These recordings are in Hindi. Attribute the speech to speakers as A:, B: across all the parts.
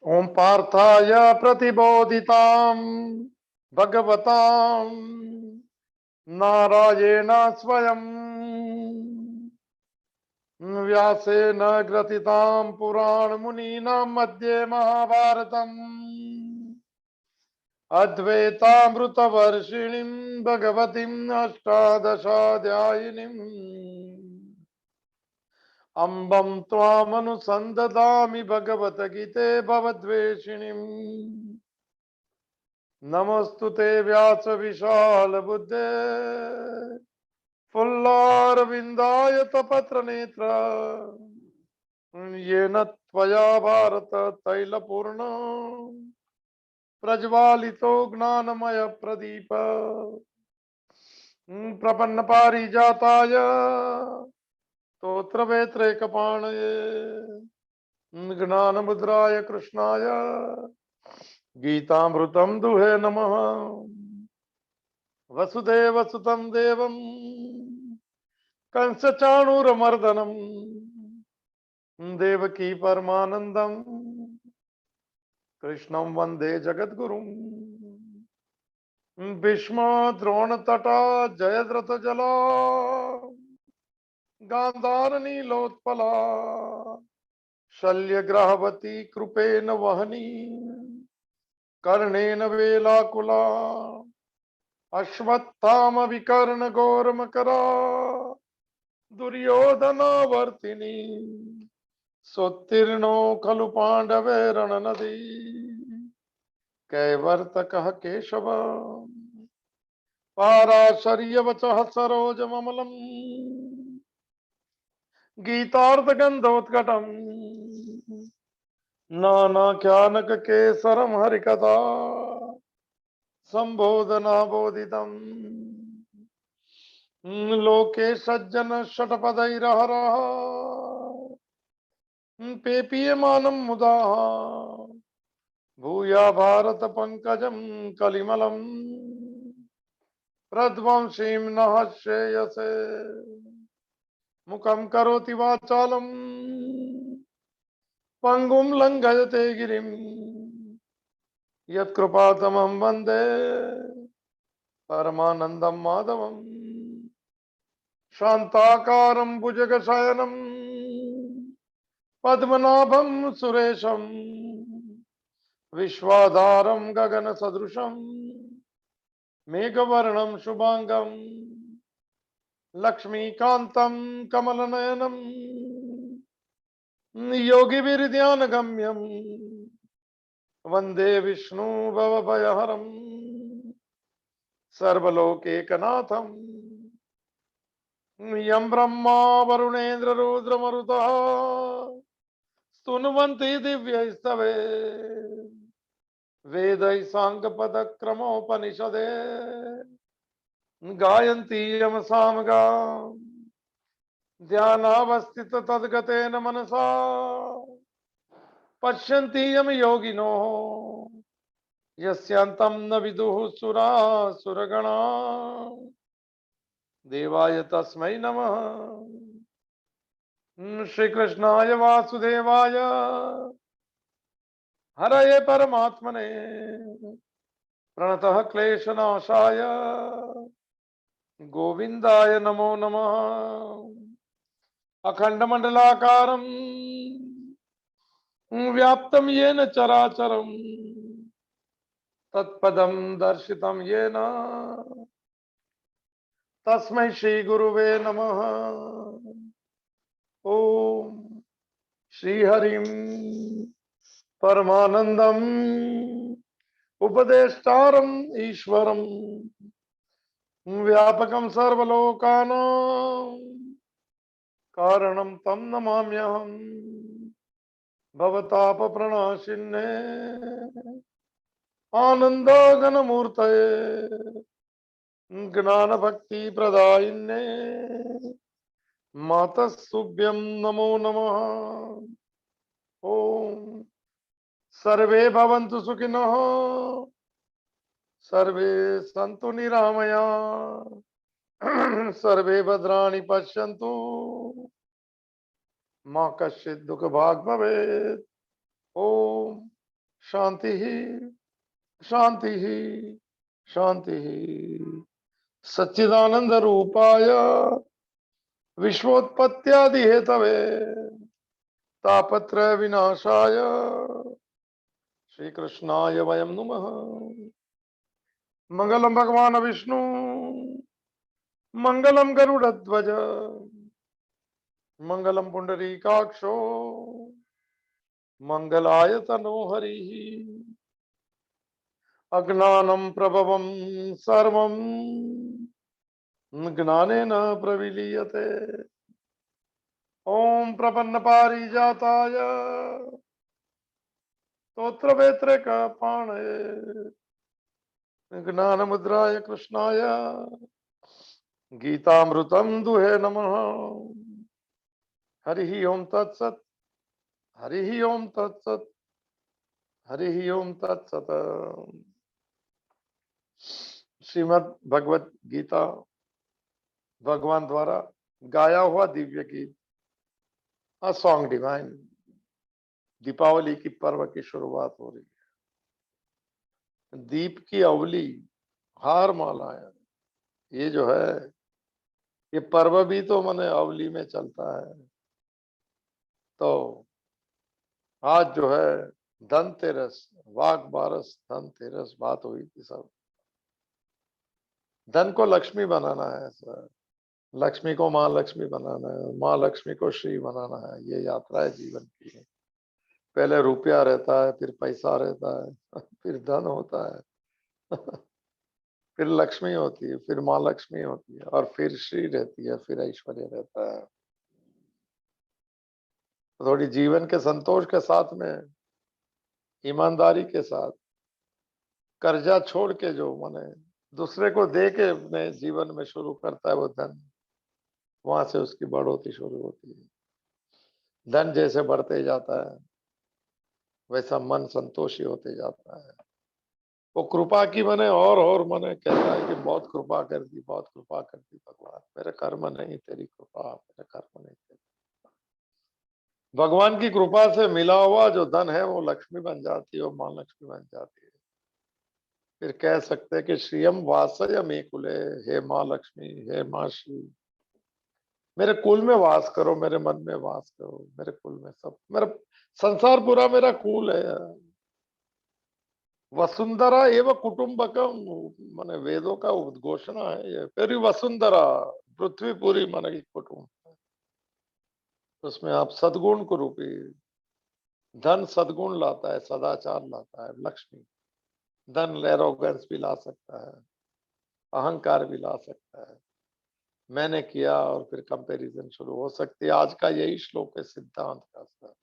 A: ओम पार्थाय प्रतिबोधिताम् भगवताम् नारायण स्वयं व्यासेन ग्रथिताम् पुराण मुनीनां मध्ये महाभारतम् अद्वैतामृतवर्षिणीं भगवतीम् अष्टादशाध्यायिनीम् अम्बं त्वामनुसन्ददामि भगवद्गीते भवद्वेषिणीम् नमस्तुते व्यास विशाल बुद्धे फुल्लारविन्दाय तपत्र नेत्र येन त्वया भारत तैलपूर्ण प्रज्वालितो ज्ञानमय प्रदीप प्रपन्न पारिजाताय स्तोत्रवेत्रैकपाणये ज्ञानमुद्राय कृष्णाय गीतामृतं दुहे नमः। वसुदेव सुतं देवं कंसचाणूरमर्दनं देवकी परमानन्दं कृष्णं वन्दे जगद्गुरुं भीष्म द्रोणतटा जयद्रथजला गान्धारनीलोत्पला शल्यग्राहवती कृपेण वहनी कर्णेन वेलाकुला अश्वत्थाम विकर्ण घोरमकरा दुर्योधनावर्तिनी सोत्तीर्णो खलु पांडवे रणनदी कैवर्तकः केशव पाराशर्यवचः सरोजममलम् गीतार्थगन्धोत्कटम् नानाख्यानककेसरं हरिकथा संबोधना बोधितम् लोके सज्जन शतपथैरहरः पेपीयमानं मुदा भूया भारत पंकजं कलिमलं प्रध्वंसीं नः श्रेयसे मुखं करोति वाचालं पंगुं लंघयते गिरिं यत्कृपातमं वन्दे परमानन्दं माधवम् शान्ताकारं भुजगशयनं पद्मनाभं सुरेशं विश्वाधारं गगनसदृशं मेघवर्णं शुभांगं लक्ष्मीकान्तं कमलनयनं योगिभिर्ध्यानगम्यं वन्दे विष्णु भवभयहरं सर्वलोकैकनाथं यं ब्रह्मा वरुणेन्द्र रुद्रमरुतः स्तुन्वन्ति दिव्यैस्तवे वेदैः साङ्गपदक्रमोपनिषदे गायन्ति यम सामगा ध्यानावस्थित तद्गतेन मनसा पश्यन्ति यम योगिनो यस्यान्तं न विदुः सुरासुरगणा देवाय तस्मै नमः। श्री कृष्णाय वासुदेवाय हरये परमात्मने प्रणतः क्लेशनाशाय गोविंदाय नमो नमः। अखंडमंडलाकारं व्याप्तं येन चराचरं तत्पदं दर्शितं येन तस्मै श्री गुरुवे नमः। ओम श्रीहरिं परमानंदम उपदेष्टारम् ईश्वरं व्यापकं सर्वलोकानां कारणं तं नमाम्यहम्। भवतापप्रणाशिन्ने आनन्दाघनमूर्तये ज्ञानभक्तिप्रदायिन्ने मातस्तुभ्यं नमो नमः। ओम सर्वे भवन्तु सुखिनः सर्वे सन्तु निरामया सर्वे भद्राणि पश्यन्तु मां कश्चित् दुःखभाग् भवेत्। ओम शांति शांति शांति। सच्चिदानंद रूपाय विश्वोत्पत्त्यादि हेतवे तापत्रय विनाशाय श्री कृष्णाय वयं नुमः। मंगलम भगवान विष्णु मंगलम गरुड़ध्वज मंगलम पुंडरीकाक्षो मंगलाय तनो हरि। अज्ञानं प्रभवं सर्वं ज्ञानेन प्रविलीयते। ओम प्रपन्न पारिजाताय स्तोत्रवेत्रैकपाणये ज्ञानमुद्राय कृष्णाय गीतामृतं दुहे नमः। हरि ओम तत्सत् हरि ओम तत्सत् हरि ओम तत्सत्। श्रीमद् भगवत गीता भगवान द्वारा गाया हुआ दिव्य गीत, अ सॉन्ग डिवाइन। दीपावली की पर्व की शुरुआत हो रही है। दीप की अवली, हार मालाएं, ये जो है ये पर्व भी तो माने अवली में चलता है। तो आज जो है धनतेरस, वाघ बारस धनतेरस बात हुई थी सब। धन को लक्ष्मी बनाना है सर, लक्ष्मी को माँ लक्ष्मी बनाना है, माँ लक्ष्मी को श्री बनाना है। ये यात्रा है जीवन की। पहले रुपया रहता है, फिर पैसा रहता है, फिर धन होता है, फिर लक्ष्मी होती है, फिर माँ लक्ष्मी होती है, और फिर श्री रहती है, फिर ऐश्वर्य रहता है। थोड़ी जीवन के संतोष के साथ में, ईमानदारी के साथ, कर्जा छोड़ के जो माने दूसरे को दे के अपने जीवन में शुरू करता है वो धन, वहां से उसकी बढ़ोतरी शुरू होती है। धन जैसे बढ़ते जाता है वैसा मन संतोषी होते जाता है। वो कृपा की मने और मने कहता है कि बहुत कृपा कर दी, बहुत कृपा कर दी भगवान, मेरे कर्म नहीं तेरी कृपा, मेरे कर्म नहीं तेरी। भगवान की कृपा से मिला हुआ जो धन है वो लक्ष्मी बन जाती है, वो माँ लक्ष्मी बन जाती है। फिर कह सकते हैं कि श्रियम वासय मे कुले, हे माँ लक्ष्मी, हे माँ श्री, मेरे कुल में वास करो, मेरे मन में वास करो, मेरे कुल में सब, मेरा संसार पूरा मेरा कुल है। वसुंधरा एवं कुटुंबकम, माने वेदों का उद्घोषणा है ये। फिर वसुंधरा, पृथ्वी पूरी माने की कुटुंब, उसमें आप सदगुण को रूपी, धन सदगुण लाता है, सदाचार लाता है। लक्ष्मी धन एरोगेंस भी ला सकता है, अहंकार भी ला सकता है, मैंने किया और फिर कंपैरिजन शुरू हो सकती है। आज का यही श्लोक है सिद्धांत का सर।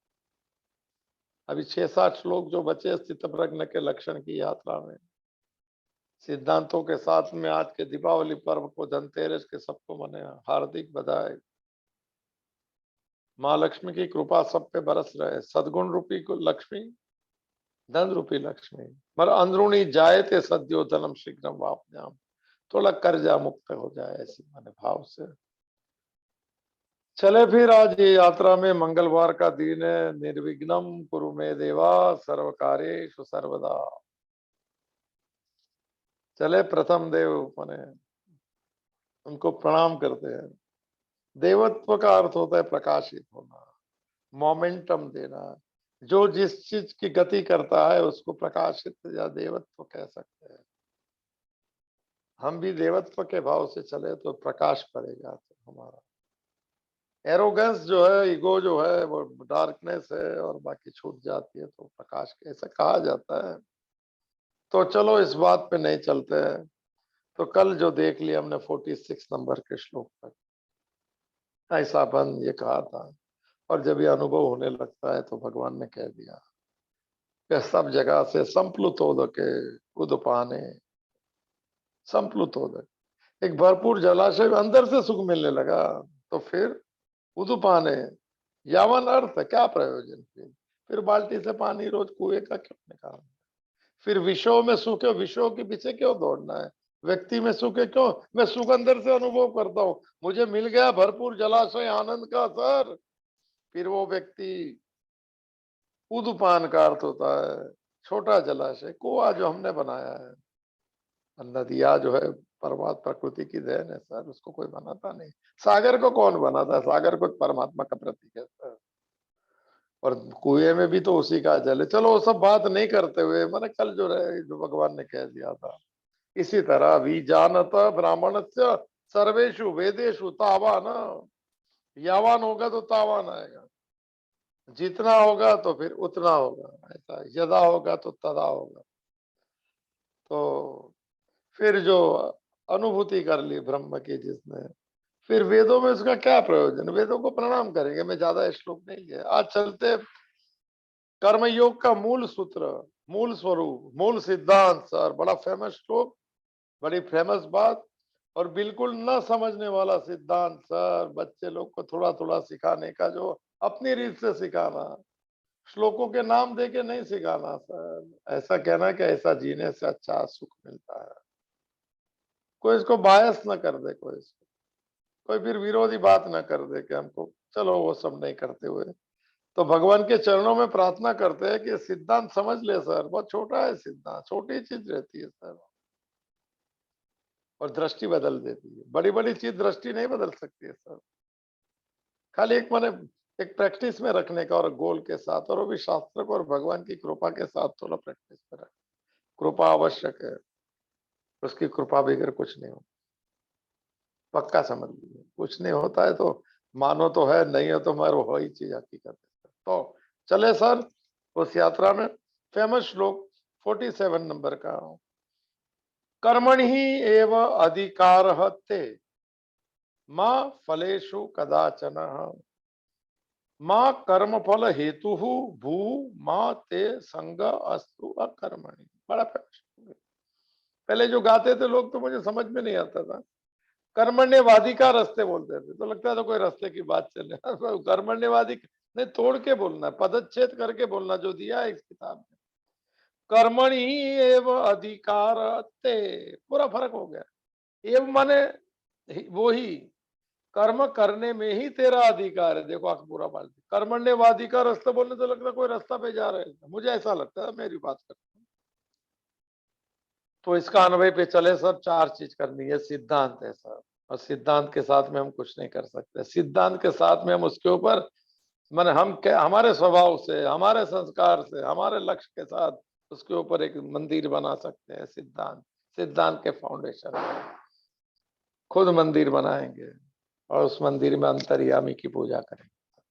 A: अभी 6-7 श्लोक जो बचे स्थित प्रज्ञ के लक्षण की यात्रा में, सिद्धांतों के साथ में आज के दीपावली पर्व को, धनतेरस के सबको मने हार्दिक बधाई। माँ लक्ष्मी की कृपा सब पे बरस रहे। सदगुण रूपी को लक्ष्मी, धन रूपी लक्ष्मी, मगर अंदरूनी जाए थे सद्यो धनम शीघ्रम वापजाम, थोड़ा कर्जा मुक्त हो जाए, ऐसी माने भाव से चले। फिर आज ये यात्रा में मंगलवार का दिन है। निर्विघ्नम कुरु मे देवा सर्व कार्येषु सर्वदा। चले प्रथम देव माने उनको प्रणाम करते हैं। देवत्व का अर्थ होता है प्रकाशित होना, मोमेंटम देना। जो जिस चीज की गति करता है उसको प्रकाशित या देवत्व कह सकते हैं। हम भी देवत्व के भाव से चले तो प्रकाश पड़ेगा। तो हमारा एरोगेंस जो है, ईगो जो है, वो डार्कनेस है और बाकी छूट जाती है तो प्रकाश ऐसा कहा जाता है। तो चलो इस बात पे नहीं चलते हैं। तो कल जो देख लिया हमने 46 नंबर के श्लोक तक, ऐसा अपन ये कहा था। और जब ये अनुभव होने लगता है तो भगवान ने कह दिया कि सब जगह से संप्लुतोदके उदपाने। संप्लुतोदक, एक भरपूर जलाशय में अंदर से सुख मिलने लगा, तो फिर उदुपाने, यावन अर्थ क्या प्रयोजन। फिर बाल्टी से पानी रोज कुएं का क्यों निकालना। फिर विषयों में सुख है, विषयों के पीछे क्यों दौड़ना है। व्यक्ति में सुख है क्यों, मैं सुख अंदर से अनुभव करता हूँ, मुझे मिल गया भरपूर जलाशय आनंद का सर। फिर वो व्यक्ति, उदुपान का अर्थ होता है छोटा जलाशय, कुआं जो हमने बनाया है, नदियाँ जो है परमात्मा प्रकृति की देन है सर, उसको कोई बनाता नहीं। सागर को कौन बनाता है? सागर को परमात्मा का प्रतीक है सर। और कुएं में भी तो उसी का जल है। चलो वो सब बात नहीं करते हुए, मैंने कल जो रहे जो भगवान ने कह दिया था, इसी तरह भी जानत ब्राह्मणस्य सर्वेषु वेदेषु तावान, यावान होगा तो तावान आएगा, जितना होगा तो फिर उतना होगा, ऐसा यदा होगा तो तदा होगा। तो फिर जो अनुभूति कर ली ब्रह्म की जिसने, फिर वेदों में उसका क्या प्रयोजन? वेदों को प्रणाम करेंगे, मैं ज्यादा श्लोक नहीं है। आज चलते कर्मयोग का मूल सूत्र, मूल स्वरूप, मूल सिद्धांत सर, बड़ा फेमस श्लोक, बड़ी फेमस बात, और बिल्कुल न समझने वाला सिद्धांत सर, बच्चे लोग को थोड़ा थोड़ा सिखाने का, जो अपनी रीत से सिखाना, श्लोकों के नाम दे के नहीं सिखाना सर। ऐसा कहना कि ऐसा जीने से अच्छा सुख मिलता है। कोई इसको बायस न कर दे, कोई इसको, कोई फिर विरोधी बात न कर दे कि हमको, चलो वो सब नहीं करते हुए तो भगवान के चरणों में प्रार्थना करते हैं कि सिद्धांत समझ ले सर, बहुत छोटा है सिद्धांत, छोटी चीज रहती है सर, और दृष्टि बदल देती है। बड़ी बड़ी चीज दृष्टि नहीं बदल सकती है सर, खाली एक माने एक प्रैक्टिस में रखने का, और गोल के साथ, और वो भी शास्त्र को और भगवान की कृपा के साथ थोड़ा प्रैक्टिस में रख। कृपा आवश्यक है, उसकी कृपा बगैर कुछ नहीं होता, पक्का समझ लीजिए। कुछ नहीं होता है तो मानो तो है, नहीं है तो मगर वही चीज हकीकत है। तो चले सर उस यात्रा में। फेमस श्लोक 47 नंबर का, कर्मणि एव अधिकारः ते मां फलेषु कदाचन, मां कर्मफल हेतु भू मां ते संग अस्तु अकर्मणि। बड़ा फेमस श्लोक है। पहले जो गाते थे लोग तो मुझे समझ में नहीं आता था, कर्मण्यवादी का रास्ते बोलते थे, तो लगता था कोई रास्ते की बात चल रही है। कर्मण्यवादी नहीं, तोड़ के बोलना, पदच्छेद करके बोलना, जो दिया है इस किताब में। कर्मणि एव अधिकार ते, पूरा फर्क हो गया। एव माने वो ही, कर्म करने में ही तेरा अधिकार है। देखो आप पूरा बात, कर्मण्यवादी का रास्ता बोलने तो लगता कोई रास्ता पे जा रहे हैं, मुझे ऐसा लगता है, मेरी बात करता हूँ। तो इसका अनुभव पे चले सर, चार चीज करनी है, सिद्धांत है सर, और सिद्धांत के साथ में हम कुछ नहीं कर सकते। सिद्धांत के साथ में हम उसके ऊपर, माने हम क्या, हमारे स्वभाव से, हमारे संस्कार से, हमारे लक्ष्य के साथ उसके ऊपर एक मंदिर बना सकते हैं। सिद्धांत, सिद्धांत के फाउंडेशन, खुद मंदिर बनाएंगे और उस मंदिर में अंतर्यामी की पूजा करेंगे।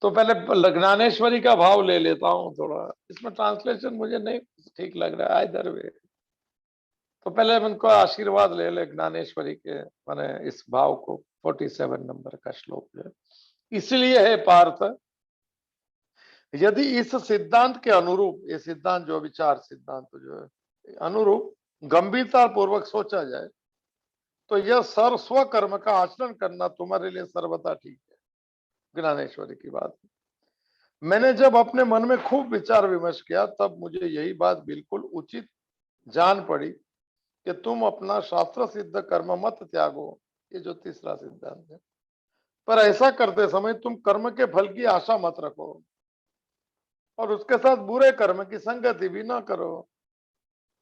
A: तो पहले ज्ञानेश्वरी का भाव ले लेता हूँ थोड़ा, इसमें ट्रांसलेशन मुझे नहीं ठीक लग रहा है इधर वे। तो पहले हम उनको आशीर्वाद ले ले ज्ञानेश्वरी के, माने इस भाव को, 47 नंबर का श्लोक है। इसलिए है पार्थ, यदि इस सिद्धांत के अनुरूप, ये सिद्धांत जो विचार सिद्धांत जो है अनुरूप गंभीरता पूर्वक सोचा जाए, तो यह स्व कर्म का आचरण करना तुम्हारे लिए सर्वथा ठीक है। ज्ञानेश्वरी की बात, मैंने जब अपने मन में खूब विचार विमर्श किया, तब मुझे यही बात बिल्कुल उचित जान पड़ी कि तुम अपना शास्त्र सिद्ध कर्म मत त्यागो, ये जो तीसरा सिद्धांत है, पर ऐसा करते समय तुम कर्म के फल की आशा मत रखो, और उसके साथ बुरे कर्म की संगति भी ना करो।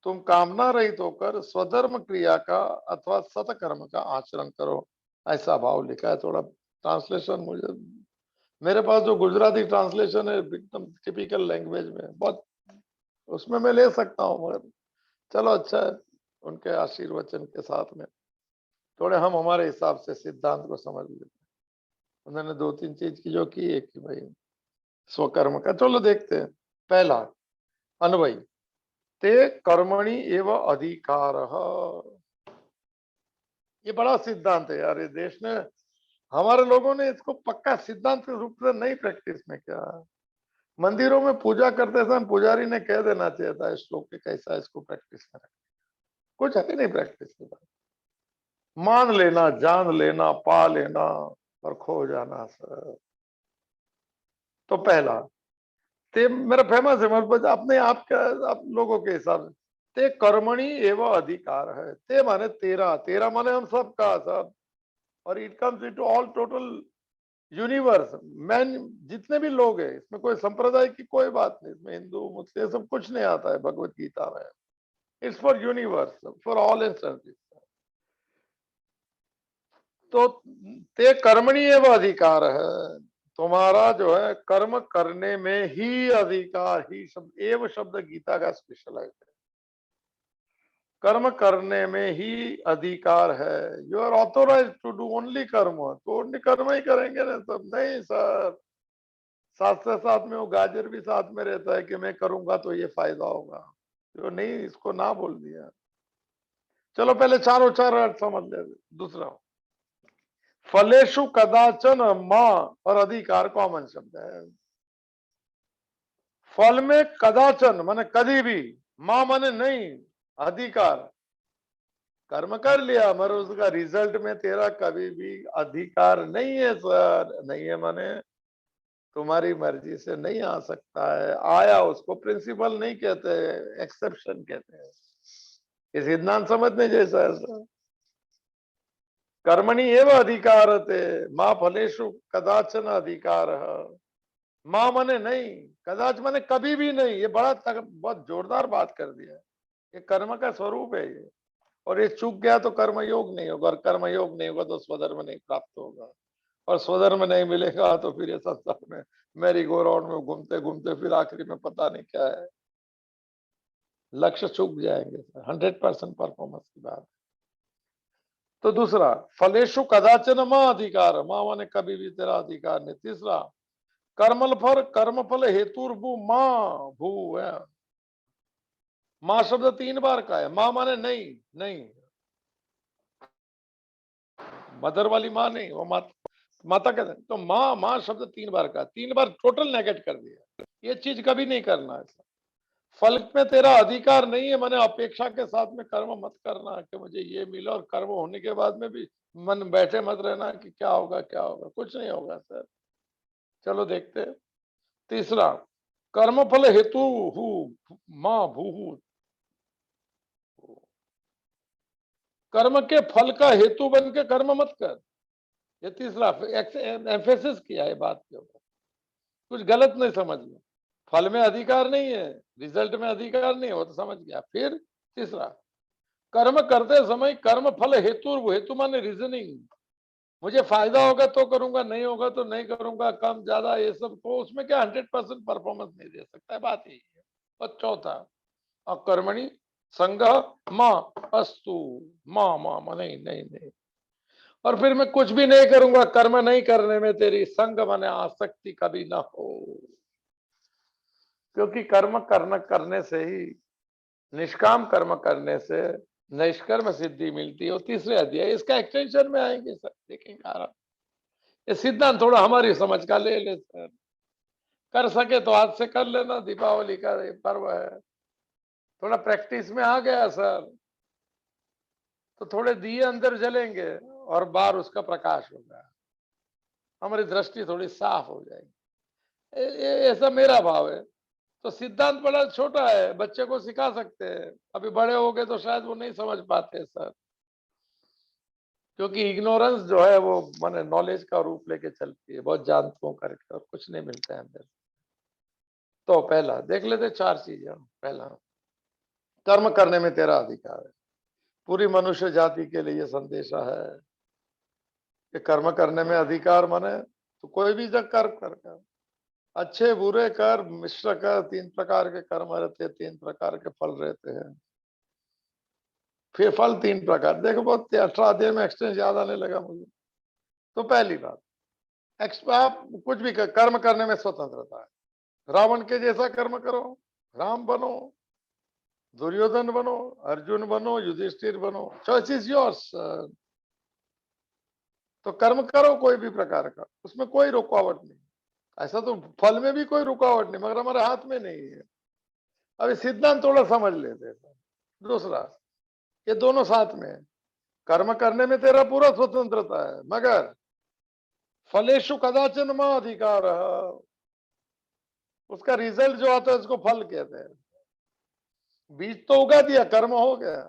A: तुम कामना रहित होकर स्वधर्म क्रिया का अथवा सतकर्म का आचरण करो, ऐसा भाव लिखा है। थोड़ा ट्रांसलेशन मुझे, मेरे पास जो गुजराती ट्रांसलेशन है एकदम टिपिकल लैंग्वेज में, बहुत उसमें मैं ले सकता हूँ, मगर चलो अच्छा है, उनके आशीर्वचन के साथ में थोड़े हम हमारे हिसाब से सिद्धांत को समझ लेते हैं। उन्होंने दो तीन चीज की जो की है कि भाई स्वकर्म का, चलो देखते हैं। पहला अन्वय, ते कर्मणि एव अधिकार, ये बड़ा सिद्धांत है यार। ये देश ने, हमारे लोगों ने इसको पक्का सिद्धांत के रूप से नहीं प्रैक्टिस में किया। मंदिरों में पूजा करते समय पुजारी ने कह देना चाहिए था इस श्लोक के कैसा इसको प्रैक्टिस में रखें, कुछ है नहीं प्रैक्टिस के बाद, मान लेना, जान लेना, पा लेना और खो जाना सर। तो पहला, ते मेरा फेमस है, मतलब अपने आप का, आप लोगों के हिसाब से, ते कर्मणि एवं अधिकार है। ते माने तेरा, तेरा माने हम सबका सब, और it comes into all total universe, man, जितने भी लोग हैं, इसमें कोई संप्रदाय की कोई बात नहीं, इसमें हिंदू मुस्लिम सब कुछ नहीं आता है भगवत गीता में। It's for universe, for all instances. तो ते कर्मणि एवं अधिकार है, तुम्हारा जो है कर्म करने में ही अधिकार, ही शब्द, एव शब्द गीता का स्पेशलाइज है, कर्म करने में ही अधिकार है। You are authorize to do only कर्म, तो ओनली कर्म ही करेंगे ना सब, नहीं सर। साथ से साथ में वो गाजर भी साथ में रहता है कि मैं करूंगा तो ये फायदा होगा, तो नहीं, इसको ना बोल दिया। चलो पहले चारों चार अर्थ समझ ले। दूसरा, फलेशु कदाचन माँ और अधिकार कॉमन शब्द है। फल में कदाचन माने कभी भी, माँ माने नहीं, अधिकार, कर्म कर लिया मगर उसका रिजल्ट में तेरा कभी भी अधिकार नहीं है सर। नहीं है माने तुम्हारी मर्जी से नहीं आ सकता है, आया उसको प्रिंसिपल नहीं कहते, एक्सेप्शन कहते हैं। ये सिद्धांत समझने जैसा है सर। कर्मणि एवं अधिकार थे, माँ फलेशु कदाचन अधिकार, माँ मने नहीं, कदाच मने कभी भी नहीं। ये बहुत जोरदार बात कर दिया। ये कर्म का स्वरूप है ये, और ये चूक गया तो कर्म योग नहीं होगा, और कर्म योग नहीं होगा तो स्वधर्म नहीं प्राप्त होगा, और स्वधर्म नहीं मिलेगा तो फिर ये संसार में मेरी गो राउंड में घूमते घूमते फिर आखिरी में पता नहीं क्या है, लक्ष्य चूक जाएंगे। 100% परफॉर्मेंस की बात। तो दूसरा, फलेशु कदाचन माँ अधिकार, माँ माने कभी भी तेरा अधिकार नहीं। तीसरा, कर्मल फल कर्मफल हेतुर्भु माँ भू है, माँ शब्द 3 बार का है। माँ माने नहीं, नहीं मदर वाली माँ नहीं, वो माता कहते हैं। तो माँ, माँ शब्द 3 बार का, 3 बार टोटल नेगेट कर दिया। ये चीज कभी नहीं करना है। फल में तेरा अधिकार नहीं है, मैंने अपेक्षा के साथ में कर्म मत करना कि मुझे ये मिला, और कर्म होने के बाद में भी मन बैठे मत रहना कि क्या होगा क्या होगा, कुछ नहीं होगा सर। चलो देखते। तीसरा, कर्म फल हेतु माँ भू, कर्म के फल का हेतु बन के कर्म मत कर। ये तीसरा एम्फेसिस किया है बात के ऊपर, कुछ गलत नहीं समझ लो। फल में अधिकार नहीं है, रिजल्ट में अधिकार नहीं है, वो तो समझ गया। फिर तीसरा, कर्म करते समय कर्म फल हेतु, हेतु माने रीजनिंग, मुझे फायदा होगा तो करूंगा, नहीं होगा तो नहीं करूंगा, कम ज्यादा ये सब, तो उसमें क्या 100% परफॉर्मेंस नहीं दे सकता है, बात यही है। और चौथा, अकर्मणि संग माँ अस्तु, माँ माँ नहीं नहीं नहीं। और फिर मैं कुछ भी नहीं करूंगा, कर्म नहीं करने में तेरी संग माने आसक्ति कभी ना हो, क्योंकि कर्म करने से ही, निष्काम कर्म करने से निष्कर्म सिद्धि मिलती है। और तीसरे अध्याय इसका एक्सटेंशन में आएंगे सर, देखेंगे आराम। ये सिद्धांत थोड़ा हमारी समझ का ले ले सर, कर सके तो आज से कर लेना, दीपावली का पर्व है, थोड़ा प्रैक्टिस में आ गया सर तो थोड़े दिए अंदर जलेंगे और बाहर उसका प्रकाश होगा, हमारी दृष्टि थोड़ी साफ हो जाएगी। ऐसा मेरा भाव है। तो सिद्धांत बड़ा छोटा है, बच्चे को सिखा सकते हैं, अभी बड़े हो गए तो शायद वो नहीं समझ पाते सर, क्योंकि इग्नोरेंस जो है वो माने नॉलेज का रूप लेके चलती है, बहुत जानते करके, और कुछ नहीं मिलता है अंदर। तो पहला देख लेते 4 चीजें। पहला, कर्म करने में तेरा अधिकार है। पूरी मनुष्य जाति के लिए संदेशा है कि कर्म करने में अधिकार माने तो कोई भी जग कर्म कर, अच्छे बुरे कर, मिश्र कर, 3 प्रकार के कर्म रहते हैं, 3 प्रकार के फल रहते हैं। फिर फल 3 प्रकार, देखो बहुत 18 अध्याय में एक्सटेंस याद आने लगा मुझे। तो पहली बात, आप कुछ भी कर्म करने में स्वतंत्रता है। रावण के जैसा कर्म करो, राम बनो, दुर्योधन बनो, अर्जुन बनो, युधिष्ठिर बनो, चॉइस इज योर्स। तो कर्म करो कोई भी प्रकार का, उसमें कोई रुकावट नहीं। ऐसा तो फल में भी कोई रुकावट नहीं, मगर हमारे हाथ में नहीं है। अभी सिद्धांत थोड़ा समझ लेते हैं। दूसरा, ये दोनों साथ में है। कर्म करने में तेरा पूरा स्वतंत्रता है, मगर फलेशु कदाचन मां अधिकार, उसका रिजल्ट जो आता है उसको फल कहते हैं। बीज तो उगा दिया, कर्म हो गया,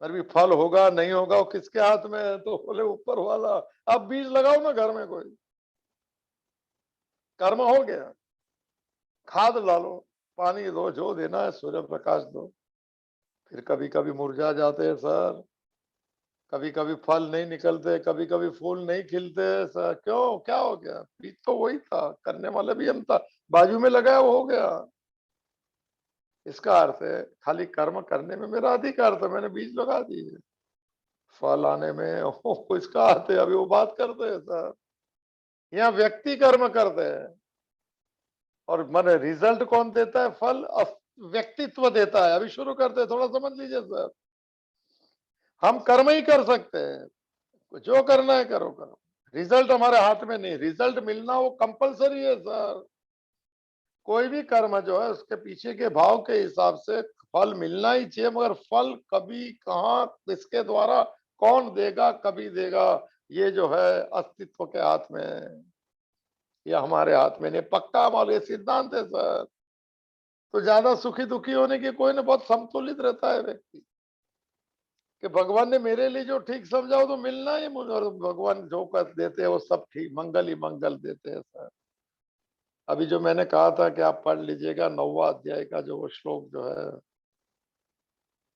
A: पर भी फल होगा नहीं होगा वो किसके हाथ में है, तो बोले ऊपर वाला। अब बीज लगाओ ना घर में कोई, कर्म हो गया, खाद डालो, पानी दो, जो देना है, सूर्य प्रकाश दो। फिर कभी कभी मुरझा जाते हैं सर, कभी कभी फल नहीं निकलते, कभी कभी फूल नहीं खिलते सर, क्यों, क्या हो गया? बीज तो वही था, करने वाला भी हम था, बाजू में लगाया वो हो गया। इसका अर्थ है खाली कर्म करने में मेरा अधिकार था, मैंने बीज लगा दिए, फल आने में इसका अर्थ है अभी वो बात करते हैं सर। यहाँ व्यक्ति कर्म करते हैं और माने रिजल्ट कौन देता है? फल व्यक्तित्व देता है। अभी शुरू करते हैं, थोड़ा समझ लीजिए सर। हम कर्म ही कर सकते हैं, जो करना है करो करो, रिजल्ट हमारे हाथ में नहीं। रिजल्ट मिलना वो कंपलसरी है सर। कोई भी कर्म जो है उसके पीछे के भाव के हिसाब से फल मिलना ही चाहिए, मगर फल कभी, कहाँ, किसके द्वारा, कौन देगा, कभी देगा, ये जो है अस्तित्व के हाथ में है, ये हमारे हाथ में नहीं। पक्का मालूम, ये सिद्धांत है सर। तो ज्यादा सुखी दुखी होने की कोई ना, बहुत संतुलित रहता है व्यक्ति कि भगवान ने मेरे लिए जो ठीक समझा हो तो मिलना ही मुझे, और भगवान जो कर देते हैं वो सब ठीक, मंगल ही मंगल देते हैं सर। अभी जो मैंने कहा था कि आप पढ़ लीजिएगा 9वां अध्याय का जो वो श्लोक जो है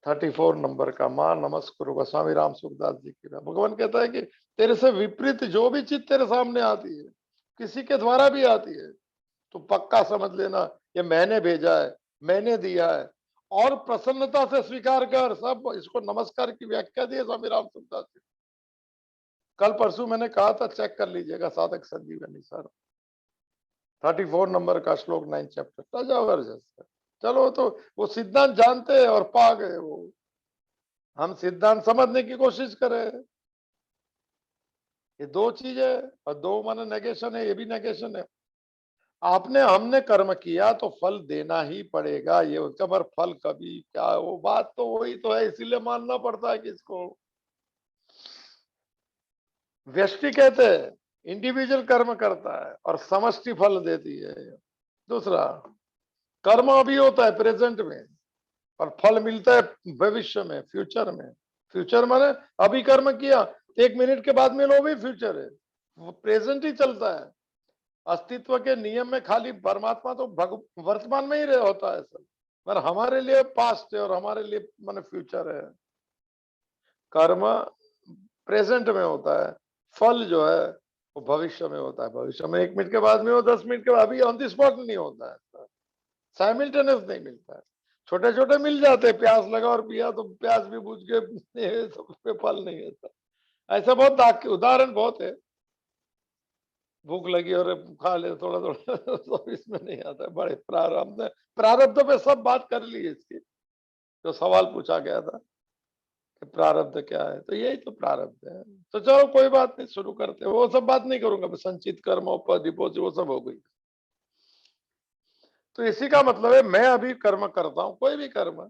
A: 34 नंबर का, मां नमस्कुरु, गोस्वामी राम सुखदास जी की। भगवान कहता है कि तेरे से विपरीत जो भी चीज तेरे सामने आती है, किसी के द्वारा भी आती है, तो पक्का समझ लेना ये मैंने भेजा है, मैंने दिया है, और प्रसन्नता से स्वीकार कर। सब इसको नमस्कार की व्याख्या दी है स्वामी राम सुखदास जी। कल परसों मैंने कहा था, चेक कर लीजिएगा, साधक संजीवनी सर 34 नंबर का श्लोक 9 चैप्टर, ताजा वर्जस है। चलो, तो वो सिद्धांत जानते हैं और पा गए वो, हम सिद्धांत समझने की कोशिश करें। ये दो चीजें, और दो माने नेगेशन है, ये भी नेगेशन है। आपने, हमने कर्म किया तो फल देना ही पड़ेगा, ये उसका, पर फल कभी क्या, वो बात तो वही तो है, इसीलिए मानना पड़ता है किसको। व्यष्टि कहते हैं इंडिविजुअल कर्म करता है और समष्टि फल देती है। दूसरा, कर्म अभी होता है प्रेजेंट में, और फल मिलता है भविष्य में, फ्यूचर में। फ्यूचर माने अभी कर्म किया, 1 मिनट के बाद में लो भी फ्यूचर है, वो प्रेजेंट ही चलता है। अस्तित्व के नियम में खाली परमात्मा तो वर्तमान में ही रह होता है सर, पर हमारे लिए पास्ट है और हमारे लिए माने फ्यूचर है। कर्म प्रेजेंट में होता है, फल जो है वो भविष्य में होता है। भविष्य में 1 मिनट के बाद में हो, 10 मिनट के बाद, अभी ऑन द स्पॉट नहीं होता है, साइमल्टेनियस नहीं मिलता है। छोटे छोटे मिल जाते हैं, प्यास लगा और पिया तो प्यास भी बुझ के सब पे फल नहीं है। ऐसा बहुत उदाहरण बहुत है, भूख लगी और खा ले थोड़ा थोड़ा तो इसमें नहीं आता है। बड़े प्रारब्ध, प्रारब्ध पे सब बात कर ली है इसकी, जो सवाल पूछा गया था कि प्रारब्ध क्या है, तो यही तो प्रारब्ध है। तो चलो कोई बात नहीं, शुरू करते हैं। वो सब बात नहीं करूंगा, संचित कर्म पर डिपोजिट वो सब हो गई। तो इसी का मतलब है, मैं अभी कर्म करता हूं, कोई भी कर्म,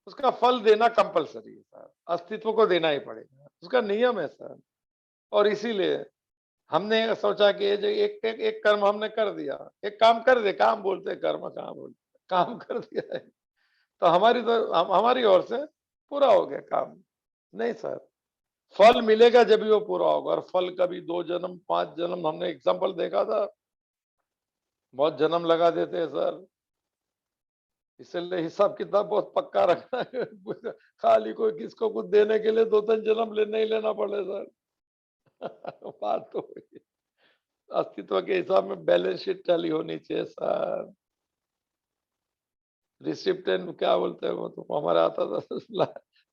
A: उसका फल देना कंपलसरी है सर, अस्तित्व को देना ही पड़ेगा, उसका नियम है सर। और इसीलिए हमने सोचा कि ये जो एक कर्म हमने कर दिया, एक काम कर दे, काम बोलते हैं, कर्म कहाँ बोलते, काम कर दिया है तो हमारी ओर से पूरा हो गया काम। नहीं सर, फल मिलेगा जब भी वो पूरा होगा, और फल कभी 2 जन्म 5 जन्म, हमने एग्जाम्पल देखा था, बहुत जन्म लगा देते हैं सर। इसलिए हिसाब किताब बहुत पक्का रखना है खाली कोई किसको कुछ देने के लिए 2-3 जन्म नहीं लेना पड़े सर बात तो वही है। अस्तित्व के हिसाब में बैलेंस शीट टैली होनी चाहिए सर। रिसिप्ट एंड क्या बोलते हैं वो, तो हमारा आता था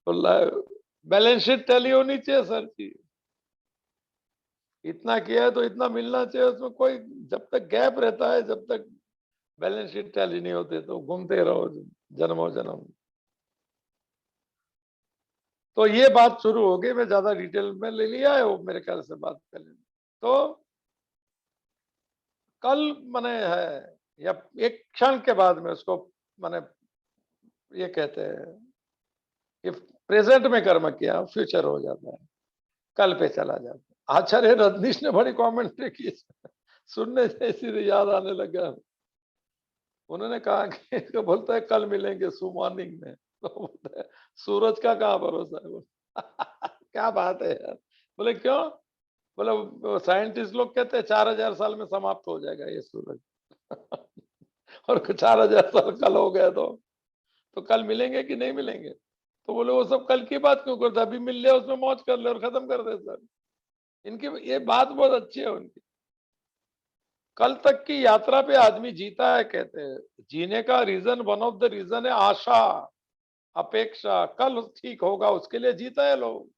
A: तो बैलेंस शीट टैली होनी चाहिए सर जी। इतना किया है तो इतना मिलना चाहिए, उसमें कोई, जब तक गैप रहता है, जब तक बैलेंस शीट टैली नहीं होते, तो घूमते रहो जन्मों जन्म। तो ये बात शुरू हो गई, मैं ज्यादा डिटेल में ले लिया है वो, मेरे ख्याल से बात पहले। तो कल मने है, या एक क्षण के बाद में उसको मने ये कहते हैं कि प्रेजेंट में कर्म किया, फ्यूचर हो जाता है, कल पे चला जाता है। आचार्य रजनीश ने बड़ी कमेंट्री की, सुनने से इसी याद आने लगा। उन्होंने कहा कि तो बोलता है कल मिलेंगे सु मॉर्निंग में, तो बोलता है सूरज का कहाँ भरोसा है वो क्या बात है यार। बोले क्यों? बोला साइंटिस्ट लोग कहते हैं 4000 साल में समाप्त हो जाएगा ये सूरज। और 4000 साल कल हो गए तो कल मिलेंगे कि नहीं मिलेंगे? तो बोले वो सब कल की बात क्यों करते, अभी मिल ले उसमें मौज कर ले और खत्म कर दे सर। इनकी ये बात बहुत अच्छी है उनकी। कल तक की यात्रा पे आदमी जीता है कहते हैं। जीने का reason, one of the reason है आशा, अपेक्षा, कल ठीक होगा उसके लिए जीता है लोग।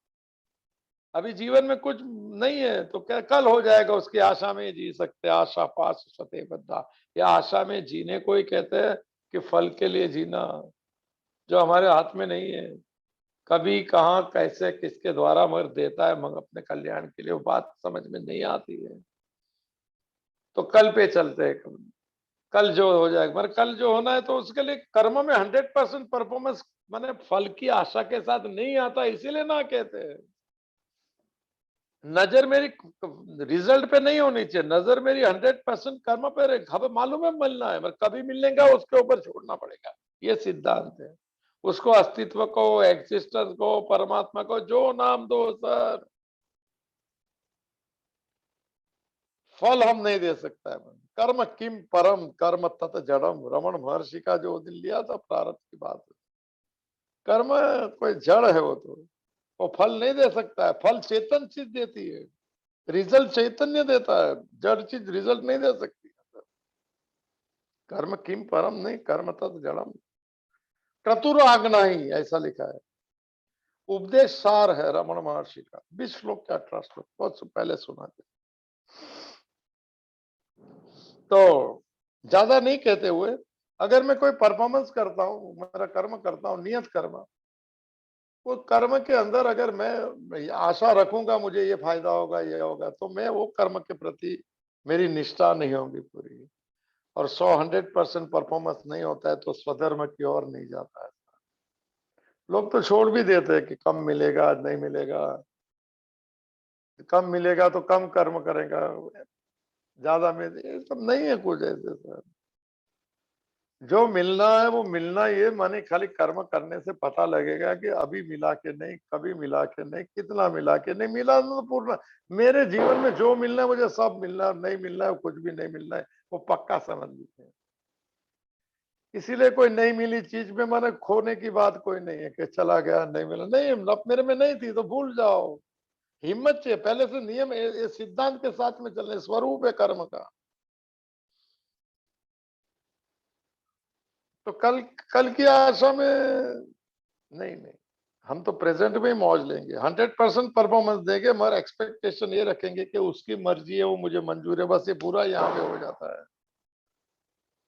A: अभी जीवन में कुछ नहीं है तो क्या कल हो जाएगा उसकी आशा में जी सकते, आशा पास सते बद्धा। या आशा में जीने को ही कहते हैं कि फल के लिए जीना जो हमारे हाथ में नहीं है। कभी कहाँ कैसे किसके द्वारा मगर देता है मगर अपने कल्याण के लिए, वो बात समझ में नहीं आती है। तो कल पे चलते हैं, कल जो हो जाएगा मगर कल जो होना है तो उसके लिए कर्म में 100% परफॉर्मेंस माने फल की आशा के साथ नहीं आता, इसीलिए ना कहते हैं। नजर मेरी रिजल्ट पे नहीं होनी चाहिए, नजर मेरी 100% कर्म पे रहे। खबर मालूम है मिलना है मगर कभी मिलेगा उसके ऊपर छोड़ना पड़ेगा, ये सिद्धांत है। उसको अस्तित्व को, एग्जिस्टेंस को, परमात्मा को जो नाम दो सर, फल हम नहीं दे सकता है। कर्म किम परम कर्म तत् जड़म, रमन महर्षि का जो दिन लिया था प्रारब्ध की बात। कर्म कोई जड़ है, वो फल नहीं दे सकता है। फल चेतन चीज देती है, रिजल्ट चैतन्य देता है, जड़ चीज रिजल्ट नहीं दे सकती। कर्म किम परम नहीं, कर्म तत् जड़म, क्रतुर आज्ञा ही ऐसा लिखा है। उपदेश सार है रमन महर्षि का, 20 श्लोक के 18 श्लोक, बहुत पहले सुना थे। तो ज्यादा नहीं कहते हुए, अगर मैं कोई परफॉर्मेंस करता हूं, मेरा कर्म करता हूं, नियत कर्म, वो कर्म के अंदर अगर मैं आशा रखूंगा मुझे ये फायदा होगा ये होगा, तो मैं वो कर्म के प्रति मेरी निष्ठा नहीं होगी पूरी, और 100% परफॉर्मेंस नहीं होता है तो स्वधर्म की ओर नहीं जाता है। लोग तो छोड़ भी देते हैं कि कम मिलेगा नहीं मिलेगा, कम मिलेगा तो कम कर्म करेगा, ज्यादा में ये सब नहीं है कुछ ऐसे सर। जो मिलना है वो मिलना, ये माने खाली कर्म करने से पता लगेगा कि अभी मिला के नहीं, कभी मिला के नहीं, कितना मिला के नहीं, मिला तो पूर्ण। मेरे जीवन में जो मिलना है मुझे सब मिलना है, नहीं मिलना है कुछ भी नहीं मिलना है, वो पक्का समझ लीजिए। इसीलिए कोई नहीं मिली चीज में माने खोने की बात कोई नहीं है कि चला गया नहीं मिला, नहीं अब मेरे में नहीं थी तो भूल जाओ। हिम्मत चाहिए पहले से, नियम ये सिद्धांत के साथ में चलने, स्वरूप है कर्म का। तो कल कल की आशा में नहीं नहीं, हम तो प्रेजेंट में ही मौज लेंगे, 100% परफॉर्मेंस देंगे, मगर एक्सपेक्टेशन ये रखेंगे कि उसकी मर्जी है, वो मुझे मंजूर है, बस ये पूरा यहाँ पे हो जाता है।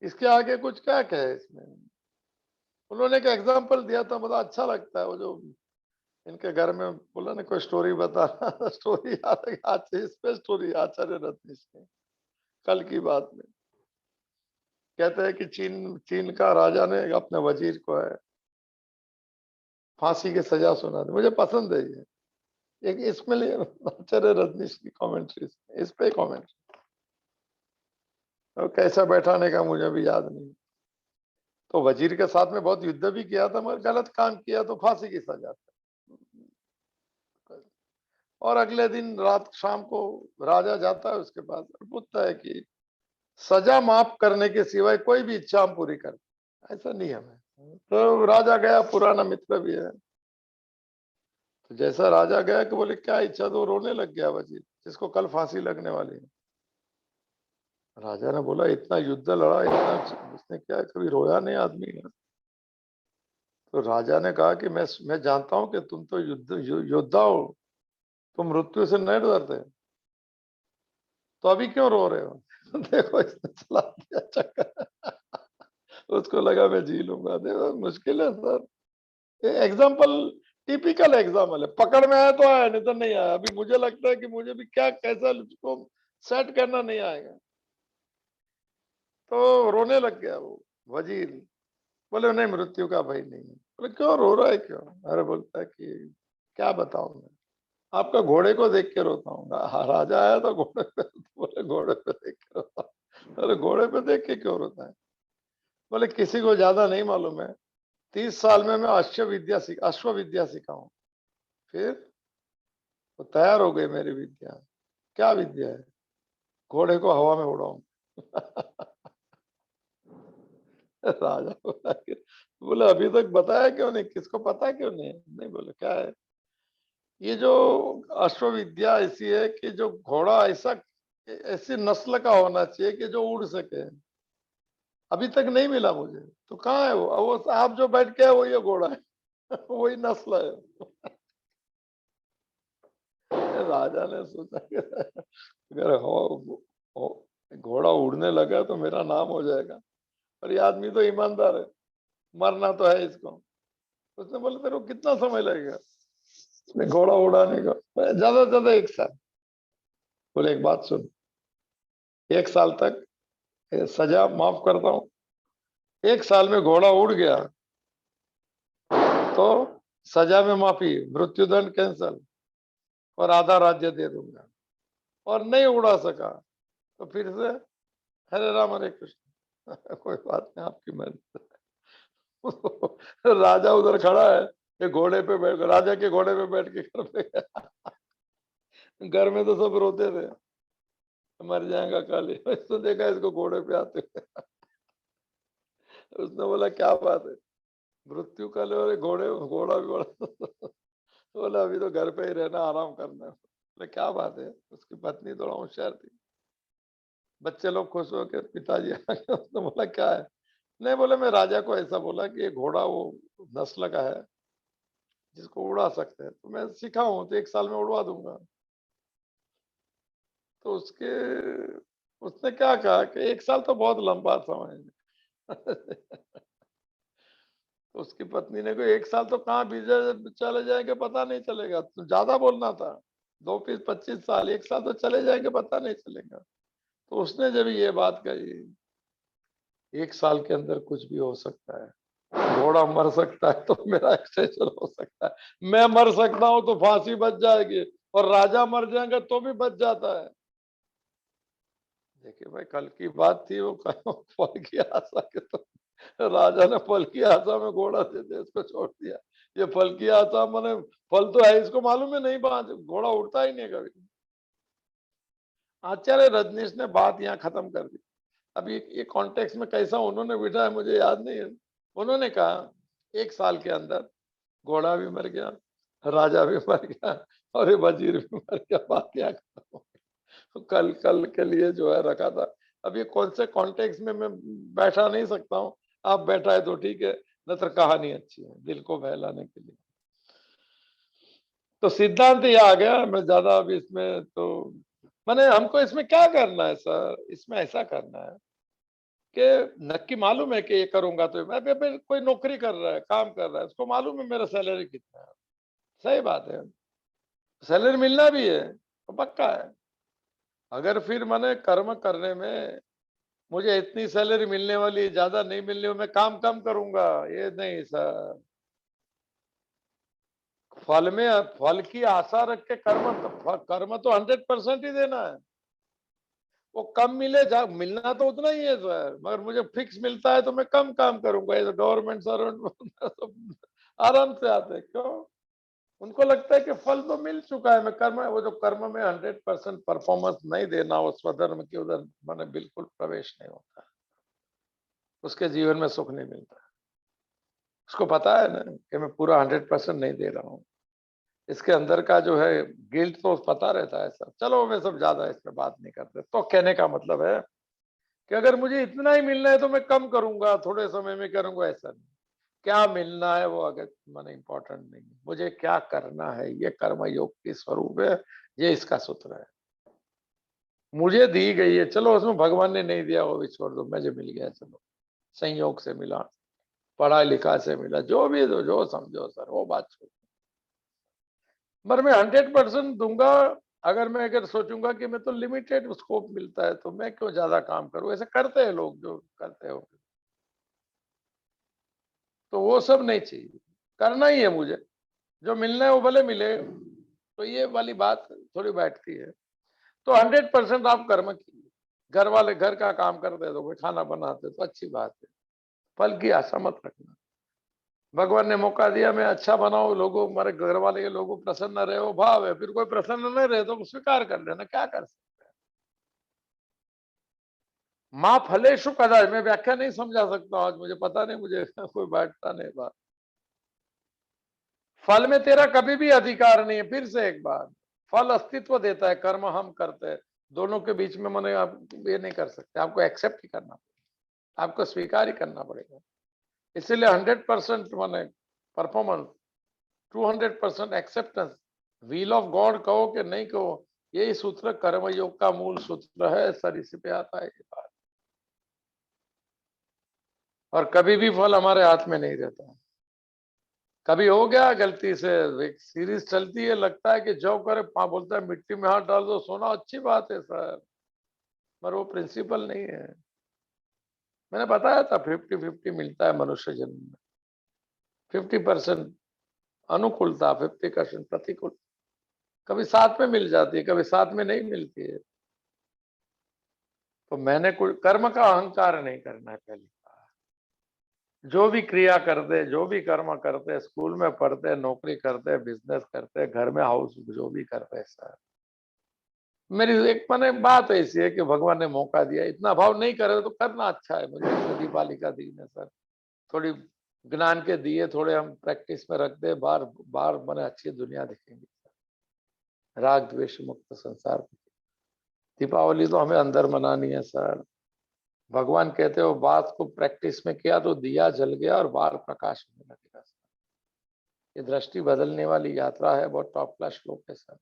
A: इसके आगे कुछ क्या कहे इसमें। उन्होंने एक एग्जांपल दिया था, बड़ा अच्छा लगता है, वो जो इनके घर में बोला ना कोई स्टोरी बता रहा स्टोरी याद है, आज इस पे स्टोरी आचार्य रत्नेश की कल की बात में कहते हैं कि चीन चीन का राजा ने अपने वजीर को है फांसी की सजा सुना दी। मुझे पसंद है ये एक, इसमें लिए आचार्य रजनीश की कमेंट्री, इस पे कमेंट, और कैसा बैठाने का मुझे भी याद नहीं। तो वजीर के साथ में बहुत युद्ध भी किया था मगर गलत काम किया तो फांसी की सजा। और अगले दिन रात शाम को राजा जाता है उसके पास और पूछता है कि सजा माफ करने के सिवाय कोई भी इच्छा हम पूरी कर, ऐसा नियम है। तो राजा गया, पुराना मित्र भी है, तो जैसा राजा गया कि बोले क्या इच्छा, तो रोने लग गया वजीर जिसको कल फांसी लगने वाली है। राजा ने बोला इतना युद्ध लड़ा, इतना उसने क्या कभी रोया नहीं आदमी है। तो राजा ने कहा कि मैं जानता हूं कि तुम तो योद्धा हो, तुम मृत्यु से नहीं डरते, तो अभी क्यों रो रहे हो। देखो इसने चला दिया चक्कर। उसको लगा मैं जी लूंगा, देखो मुश्किल है सर। ये एग्जाम्पल टिपिकल एग्जाम्पल है, पकड़ में आया तो आया, नहीं तो नहीं आया। अभी मुझे लगता है कि मुझे भी क्या कैसा उसको सेट करना नहीं आएगा। तो रोने लग गया वो वजीर, बोले नहीं मृत्यु का भय नहीं है। बोले क्यों रो रहा है क्यों। अरे बोलता है कि क्या बताऊं मैं, आपका घोड़े को देख के रोता हूँ। राजा आया तो घोड़े पे, बोले घोड़े पे देख के रोता हूँ। अरे घोड़े पे देख के क्यों रोता है। बोले किसी को ज्यादा नहीं मालूम है, 30 साल में मैं अश्व विद्या सीखा हूँ, फिर तो तैयार हो गई मेरी विद्या। क्या विद्या है? घोड़े को हवा में उड़ाऊं। राजा बोले अभी तक बताया क्यों नहीं, किसको पता क्यों नहीं? नहीं बोले क्या है, ये जो अश्वविद्या ऐसी है कि जो घोड़ा ऐसा ऐसी नस्ल का होना चाहिए कि जो उड़ सके। अभी तक नहीं मिला मुझे, तो कहाँ है वो? अब वो आप जो बैठ के है वही घोड़ा है। वही नस्ल है। राजा ने सोचा कि अगर घोड़ा उड़ने लगा तो मेरा नाम हो जाएगा, और ये आदमी तो ईमानदार है, मरना तो है इसको। उसने बोला तेरे को कितना समय लगेगा घोड़ा उड़ाने का? ज्यादा से ज्यादा 1 साल। बोले एक बात सुन, 1 साल तक सजा माफ करता हूँ, 1 साल में घोड़ा उड़ गया तो सजा में माफी, मृत्युदंड कैंसल, और आधा राज्य दे दूंगा। और नहीं उड़ा सका तो फिर से हरे राम हरे कृष्ण। कोई बात नहीं, आपकी मर्जी। राजा उधर खड़ा है, ये घोड़े पे बैठ, राजा के घोड़े पे बैठ के घर पे गया। घर में तो सब रोते थे, मर जाएगा काली। इसने देखा इसको घोड़े पे आते हुए। उसने बोला क्या बात है, मृत्यु काले और घोड़े, घोड़ा घोड़ा। बोला अभी तो घर पे ही रहना, आराम करना है। बोले क्या बात है? उसकी पत्नी थोड़ा होशियार थी, बच्चे लोग खुश हो के पिताजी आ गए। उसने बोला क्या है? नहीं बोले मैं राजा को ऐसा बोला कि ये घोड़ा वो नस्ल का है जिसको उड़ा सकते हैं, तो मैं सीखा हूं तो 1 साल में उड़वा दूंगा। तो उसने क्या कहा कि 1 साल तो बहुत लंबा समय है। तो उसकी पत्नी ने कहा 1 साल तो कहाँ बीते चले जाएंगे पता नहीं चलेगा, तो ज्यादा बोलना था, 2 25 साल, 1 साल तो चले जाएंगे पता नहीं चलेगा। तो उसने जब ये बात कही, 1 साल के अंदर कुछ भी हो सकता है, घोड़ा मर सकता है तो मेरा एक्सटेंशन हो सकता है, मैं मर सकता हूं तो फांसी बच जाएगी, और राजा मर जाएंगे तो भी बच जाता है। देखिए भाई, कल की बात थी वो, फल की आशा के तो राजा ने फल की आशा में घोड़ा दे दे इसको छोड़ दिया। ये फल की आशा माने फल तो है, इसको मालूम है नहीं, बात घोड़ा उड़ता ही नहीं कभी। आचार्य रजनीश ने बात यहाँ खत्म कर दी। अब ये कॉन्टेक्स्ट में कैसा उन्होंने बिठाया मुझे याद नहीं है। उन्होंने कहा 1 साल के अंदर घोड़ा भी मर गया, राजा भी मर गया, और ये वजीर भी मर गया, बात यहाँ खत्म हो गई। कल कल के लिए जो है रखा था। अब ये कौन से कॉन्टेक्स्ट में मैं बैठा नहीं सकता हूँ, आप बैठा है तो ठीक है, न तो कहानी अच्छी है दिल को बहलाने के लिए। तो सिद्धांत ये आ गया, मैं ज्यादा अभी इसमें तो मैंने, हमको इसमें क्या करना है सर, इसमें ऐसा करना है कि नक्की मालूम है कि ये करूंगा तो मैं कोई नौकरी कर रहा है, काम कर रहा है, उसको मालूम है मेरा सैलरी कितना है, सही बात है, सैलरी मिलना भी है तो पक्का है। अगर फिर मैंने कर्म करने में मुझे इतनी सैलरी मिलने वाली, ज्यादा नहीं मिलने वाली, मैं काम कम करूंगा, ये नहीं सर। फल में फल की आशा रख के कर्म तो 100% ही देना है। वो कम मिले, मिलना तो उतना ही है सर, मगर मुझे फिक्स मिलता है तो मैं कम काम करूंगा। ये गवर्नमेंट सर्वेंट तो आराम से आते हैं, क्यों? उनको लगता है कि फल तो मिल चुका है, मैं कर्म, वो जो कर्म में 100% परफॉर्मेंस नहीं देना, वो स्वधर्म के उधर मैंने बिल्कुल प्रवेश नहीं होता, उसके जीवन में सुख नहीं मिलता। उसको पता है ना कि मैं पूरा 100% नहीं दे रहा हूँ, इसके अंदर का जो है गिल्ट तो पता रहता है सर। चलो मैं सब ज्यादा इस पे बात नहीं करते। तो कहने का मतलब है कि अगर मुझे इतना ही मिलना है तो मैं कम करूंगा, थोड़े समय में करूंगा, ऐसा नहीं। क्या मिलना है वो अगर मैंने इंपॉर्टेंट नहीं है, मुझे क्या करना है, ये कर्म योग की स्वरूप है, ये इसका सूत्र है। मुझे दी गई है, चलो उसमें भगवान ने नहीं दिया वो भी छोड़ दो, मुझे मिल गया, चलो संयोग से मिला, पढ़ा लिखा से मिला, जो भी दो, जो समझो सर, वो बात छोड़। मगर मैं 100% दूंगा। अगर मैं अगर सोचूंगा कि मैं तो लिमिटेड स्कोप मिलता है तो मैं क्यों ज्यादा काम करूं, ऐसे करते हैं लोग जो करते हो, तो वो सब नहीं चाहिए, करना ही है मुझे, जो मिलना है वो भले मिले। तो ये वाली बात थोड़ी बैठती है। तो 100% आप कर्म कीजिए, घर वाले घर का काम करते तो कोई खाना बनाते तो अच्छी बात है, फल की आशा मत रखना। भगवान ने मौका दिया, मैं अच्छा बनाऊं, लोगों, हमारे घर वाले के लोगों प्रसन्न रहे, वो भाव है। फिर कोई प्रसन्न नहीं रहे तो स्वीकार कर लेना, क्या कर सकते हैं। माँ फलेषु कदाच, मैं व्याख्या नहीं समझा सकता आज, मुझे पता नहीं, मुझे कोई बैठता नहीं बात। फल में तेरा कभी भी अधिकार नहीं है। फिर से एक बार, फल अस्तित्व देता है, कर्म हम करते हैं, दोनों के बीच में मैंने आप ये नहीं कर सकते, आपको एक्सेप्ट ही करना पड़ेगा, आपको स्वीकार ही करना पड़ेगा। इसीलिए 100% मैंने performance, 200% acceptance, wheel of God कहो कि नहीं कहो, यही सूत्र कर्मयोग का मूल सूत्र है सर, इसी पे आता है ये बात। और कभी भी फल हमारे हाथ में नहीं रहता है। कभी हो गया गलती से, एक सीरीज चलती है, लगता है कि जो करे पा, बोलता है मिट्टी में हाथ डाल दो सोना, अच्छी बात है सर, पर वो प्रिंसिपल नहीं है। मैंने बताया था 50-50 मिलता है मनुष्य जन्म में, 50% अनुकूलता, 50% प्रतिकूल। कभी साथ में मिल जाती है, कभी साथ में नहीं मिलती है। तो मैंने कोई कर्म का अहंकार नहीं करना है पहली बात। जो भी क्रिया करते, जो भी कर्म करते, स्कूल में पढ़ते, नौकरी करते, बिजनेस करते, घर में हाउस जो भी करते सर, मेरी एक मैंने बात ऐसी है कि भगवान ने मौका दिया, इतना भाव नहीं करे तो करना अच्छा है। मुझे दीपावली का दिन है सर, थोड़ी ज्ञान के दिए थोड़े हम प्रैक्टिस में रख दे, बार बार मैंने अच्छी दुनिया दिखेंगी, राग द्वेष मुक्त संसार। दीपावली तो हमें अंदर मनानी है सर। भगवान कहते हो बात को प्रैक्टिस में किया तो दिया जल गया और बाहर प्रकाश होने लगेगा। ये दृष्टि बदलने वाली यात्रा है, बहुत टॉप क्लास श्लोक है सर।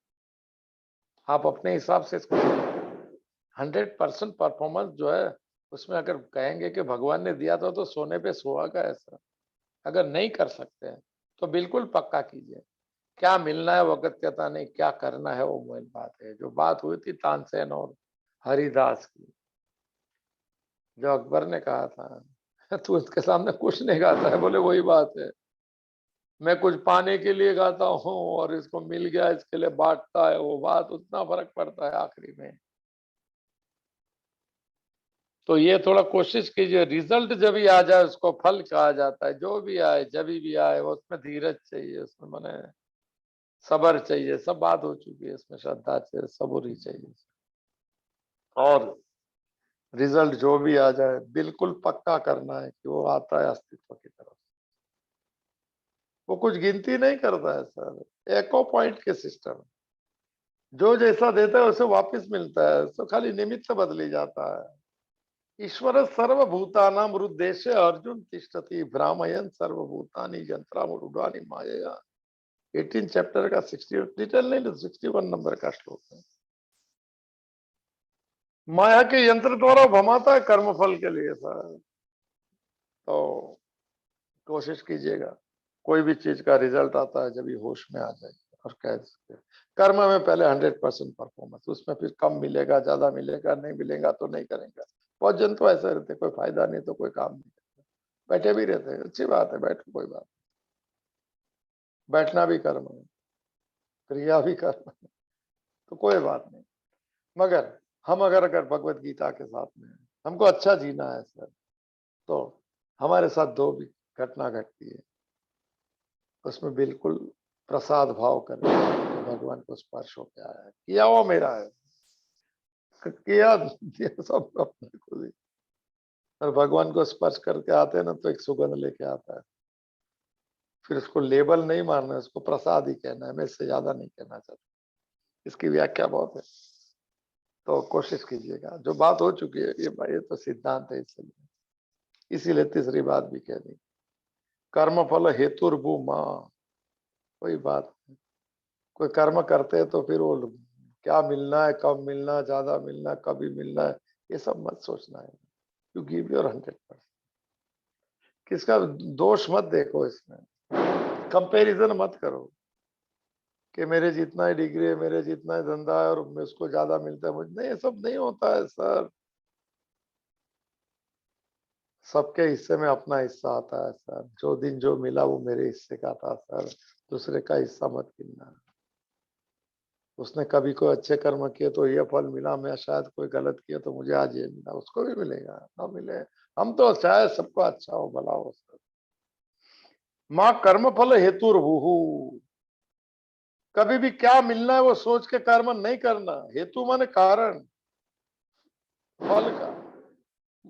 A: आप अपने हिसाब से इसको 100% परफॉर्मेंस जो है उसमें अगर कहेंगे कि भगवान ने दिया था तो सोने पे सुहागा है सर। अगर नहीं कर सकते हैं तो बिल्कुल पक्का कीजिए। क्या मिलना है वो अगत्यता नहीं, क्या करना है वो मेन बात है। जो बात हुई थी तानसेन और हरिदास की, जो अकबर ने कहा था तू इसके सामने कुछ नहीं गाता है, बोले वही बात है, मैं कुछ पाने के लिए गाता हूँ और इसको मिल गया इसके लिए बांटता है, वो बात उतना फर्क पड़ता है आखिरी में। तो ये थोड़ा कोशिश कीजिए, रिजल्ट जब भी आ जाए उसको फल कहा जाता है, जो भी आए जब भी आए वो उसमें धीरज चाहिए, उसमें मैंने सब्र चाहिए, सब बात हो चुकी है, इसमें श्रद्धा चाहिए, सबूरी चाहिए। और रिजल्ट जो भी आ जाए बिल्कुल पक्का करना है कि वो आता है अस्तित्व की तरफ। वो कुछ गिनती नहीं करता है सर, एको पॉइंट के सिस्टम, जो जैसा देता है उसे वापस मिलता है, तो खाली निमित्त बदली जाता है। ईश्वर सर्वभूतानां हृद्देश्य अर्जुन तिष्ठति भ्रामयन् सर्वभूतानि यंत्रारूढ़ानि मायया। 18 चैप्टर का 60 डिटेल नहीं, 61 नंबर का श्लोक है। माया के यंत्र द्वारा भमाता है कर्मफल के लिए सर। तो कोशिश कीजिएगा, कोई भी चीज का रिजल्ट आता है जब भी होश में आ जाए और कह सकते हैं। कर्म में पहले 100% परफॉर्मेंस, उसमें फिर कम मिलेगा ज्यादा मिलेगा, नहीं मिलेगा तो नहीं करेंगे। बहुत जन तो ऐसे रहते, कोई फायदा नहीं तो कोई काम नहीं, बैठे भी रहते हैं, अच्छी बात है, बैठो कोई बात, बैठना भी कर्म है, क्रिया भी कर्म है, तो कोई बात नहीं। मगर हम अगर भगवत गीता के साथ में हैं, हमको अच्छा जीना है सर, तो हमारे साथ दो भी घटना घटती है, उसमें बिल्कुल प्रसाद भाव करें तो भगवान को स्पर्श होकर आया है, किया वो मेरा है, किया दिया सब अपने को ही। और भगवान को स्पर्श करके आते हैं ना तो एक सुगंध लेके आता है, फिर उसको लेबल नहीं मारना है, उसको प्रसाद ही कहना है, मैं इससे ज्यादा नहीं कहना चाहता। इसकी व्याख्या बहुत है, तो कोशिश कीजिएगा। जो बात हो चुकी है ये भाई, ये तो सिद्धांत है, इसलिए इसीलिए तीसरी बात भी कह दी, कर्म फल हेतुर्भू माँ, कोई बात नहीं। कोई कर्म करते हैं तो फिर वो क्या मिलना है, कब मिलना है, ज्यादा मिलना है, कभी मिलना है, ये सब मत सोचना है। You give your 100%। किसका दोष मत देखो इसमें, कंपैरिजन मत करो कि मेरे जितना ही डिग्री है, मेरे जितना ही धंधा है और उसको ज्यादा मिलता है मुझे, नहीं, ये सब नहीं होता है सर। सबके हिस्से में अपना हिस्सा आता है सर, जो दिन जो मिला वो मेरे हिस्से का था सर, दूसरे का हिस्सा मत गिनना। उसने कभी कोई अच्छे कर्म किए तो ये फल मिला, मैं शायद कोई गलत किया तो मुझे आज ये मिला, उसको भी मिलेगा ना मिले। हम तो चाहे सबको अच्छा हो भला हो सर, माँ कर्म फल हेतुर्भुः, कभी भी क्या मिलना है वो सोच के कर्म नहीं करना। हेतु माने कारण, फल का।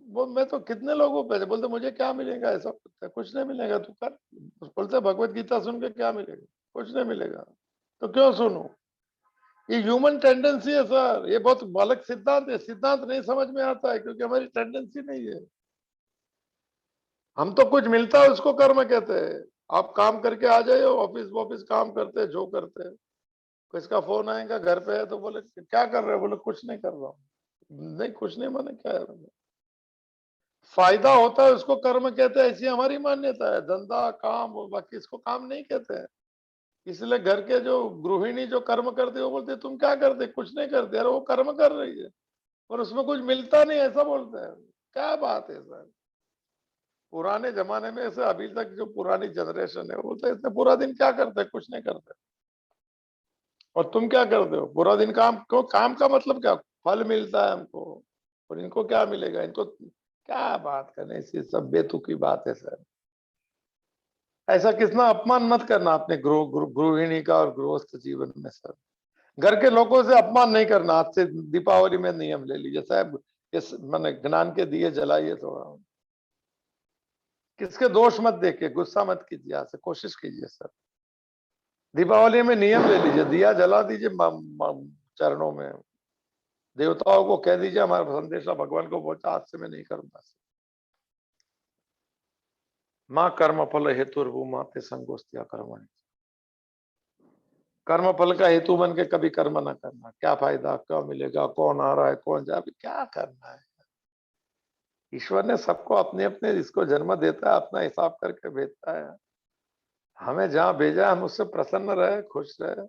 A: वो मैं तो कितने लोगों पे बोलते मुझे क्या मिलेगा, ऐसा बोलते हैं, कुछ नहीं मिलेगा तू कर। बोलते भगवत गीता सुन के क्या मिलेगा, कुछ नहीं मिलेगा, तो क्यों सुनूं। ये ह्यूमन टेंडेंसी है सर, ये बहुत बालक सिद्धांत है, सिद्धांत नहीं समझ में आता है क्योंकि हमारी टेंडेंसी नहीं है। हम तो कुछ मिलता है उसको कर्म कहते हैं। आप काम करके आ जाए, ऑफिस ऑफिस काम करते हैं, जो करते हैं, किसका फोन आएगा घर पे है तो बोले क्या कर रहे हो, बोले कुछ नहीं कर रहा हूँ। नहीं कुछ नहीं माने क्या है, फायदा होता है उसको कर्म कहते हैं, ऐसी हमारी मान्यता है। धंधा काम और बाकी इसको काम नहीं कहते हैं। इसलिए घर के जो गृहिणी जो कर्म करती है वो बोलते तुम क्या करते, कुछ नहीं करते, अरे वो कर्म कर रही है और उसमें कुछ मिलता नहीं, ऐसा बोलते हैं। क्या बात है सर, पुराने जमाने में से अभी तक जो पुरानी जनरेशन है वो बोलते इतने पूरा दिन क्या करते, कुछ नहीं करते। और तुम क्या करते हो पूरा दिन, काम क्यों, काम का मतलब क्या, फल मिलता है हमको, और इनको क्या मिलेगा, इनको क्या बात करने, इसी सब बेतुकी बात है सर। ऐसा कितना अपमान मत करना अपने गृहिणी का और गृहस्थ जीवन में सर। घर के लोगों से अपमान नहीं करना। आज से दीपावली में नियम ले लीजिए साहब, इस मैंने ज्ञान के दिए जलाइए थोड़ा, किसके दोष मत देखिए, गुस्सा मत कीजिए, आज से कोशिश कीजिए सर। दीपावली में नियम ले लीजिए, दिया जला दीजिए चरणों में, देवताओं को कह दीजिए हमारा संदेशा भगवान को पहुंचा, आज से मैं नहीं करूंगा। माँ कर्म फल हेतु माते संगोस्त्या कर्म, कर्म फल का हेतु बन के कभी कर्म ना करना। क्या फायदा, क्या मिलेगा, कौन आ रहा है, कौन जा, क्या करना है। ईश्वर ने सबको अपने अपने इसको जन्म देता है, अपना हिसाब करके भेजता है। हमें जहां भेजा हम उससे प्रसन्न रहे, खुश रहे,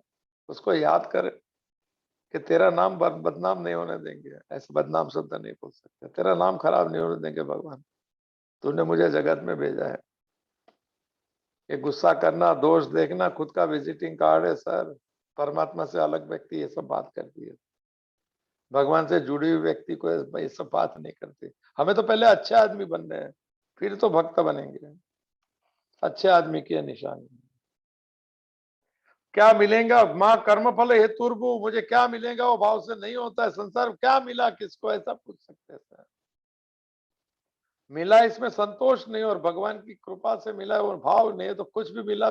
A: उसको याद करें कि तेरा नाम बदनाम नहीं होने देंगे, ऐसे बदनाम शब्द नहीं बोल सकते, तेरा नाम खराब नहीं होने देंगे भगवान, तूने मुझे जगत में भेजा है। ये गुस्सा करना, दोष देखना खुद का विजिटिंग कार्ड है सर। परमात्मा से अलग व्यक्ति ये सब बात करती है, भगवान से जुड़ी हुई व्यक्ति को ये सब बात नहीं करती। हमें तो पहले अच्छे आदमी बनने हैं, फिर तो भक्त बनेंगे। अच्छे आदमी की निशानी क्या मिलेगा, माँ कर्म फल हेतुर्भु, मुझे क्या मिलेगा वो भाव से नहीं होता है। संसार क्या मिला किसको, ऐसा पूछ सकते हैं सर। मिला इसमें संतोष नहीं, और भगवान की कृपा से मिला और भाव नहीं है तो कुछ भी मिला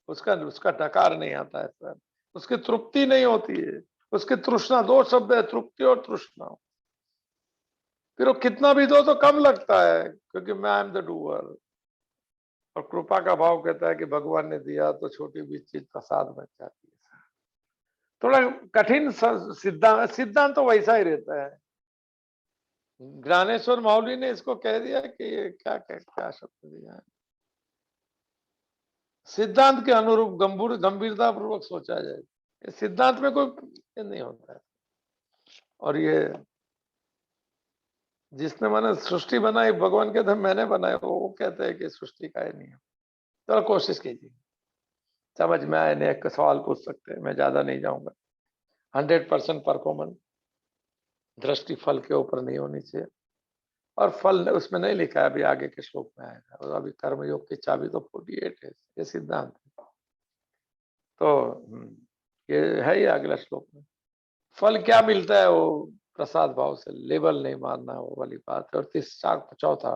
A: उसका उसका टकार नहीं आता है सर, उसकी तृप्ति नहीं होती है। उसकी तृष्णा, दो शब्द है, तृप्ति और तृष्णा। फिर वो कितना भी दो तो कम लगता है क्योंकि मैं आई एम द डूअर। और कृपा का भाव कहता है कि भगवान ने दिया तो छोटी भी चीज प्रसाद बन जाती है। थोड़ा कठिन सिद्धांत, सिद्धांत तो वैसा ही रहता है। ज्ञानेश्वर माउली ने इसको कह दिया कि ये क्या क्या, क्या शब्द दिया है, सिद्धांत के अनुरूप गंभीरता पूर्वक सोचा जाए। सिद्धांत में कोई ये नहीं होता है। और ये जिसने मैंने सृष्टि बनाई, भगवान कहते हैं मैंने बनाया, वो कहते हैं कि सृष्टि का ही नहीं है। तो कोशिश कीजिए, समझ में आए, एक सवाल पूछ सकते हैं, मैं ज्यादा नहीं जाऊंगा। 100% परफॉर्मेंस दृष्टि फल के ऊपर नहीं होनी चाहिए, और फल उसमें नहीं लिखा है, अभी आगे के श्लोक में आएगा। और अभी कर्मयोग की चाबी तो 48 है, ये सिद्धांत है। तो ये है ही अगला श्लोक में। फल क्या मिलता है, वो प्रसाद भाव से, लेबल नहीं मारना, वो वाली बात है। और चौथा,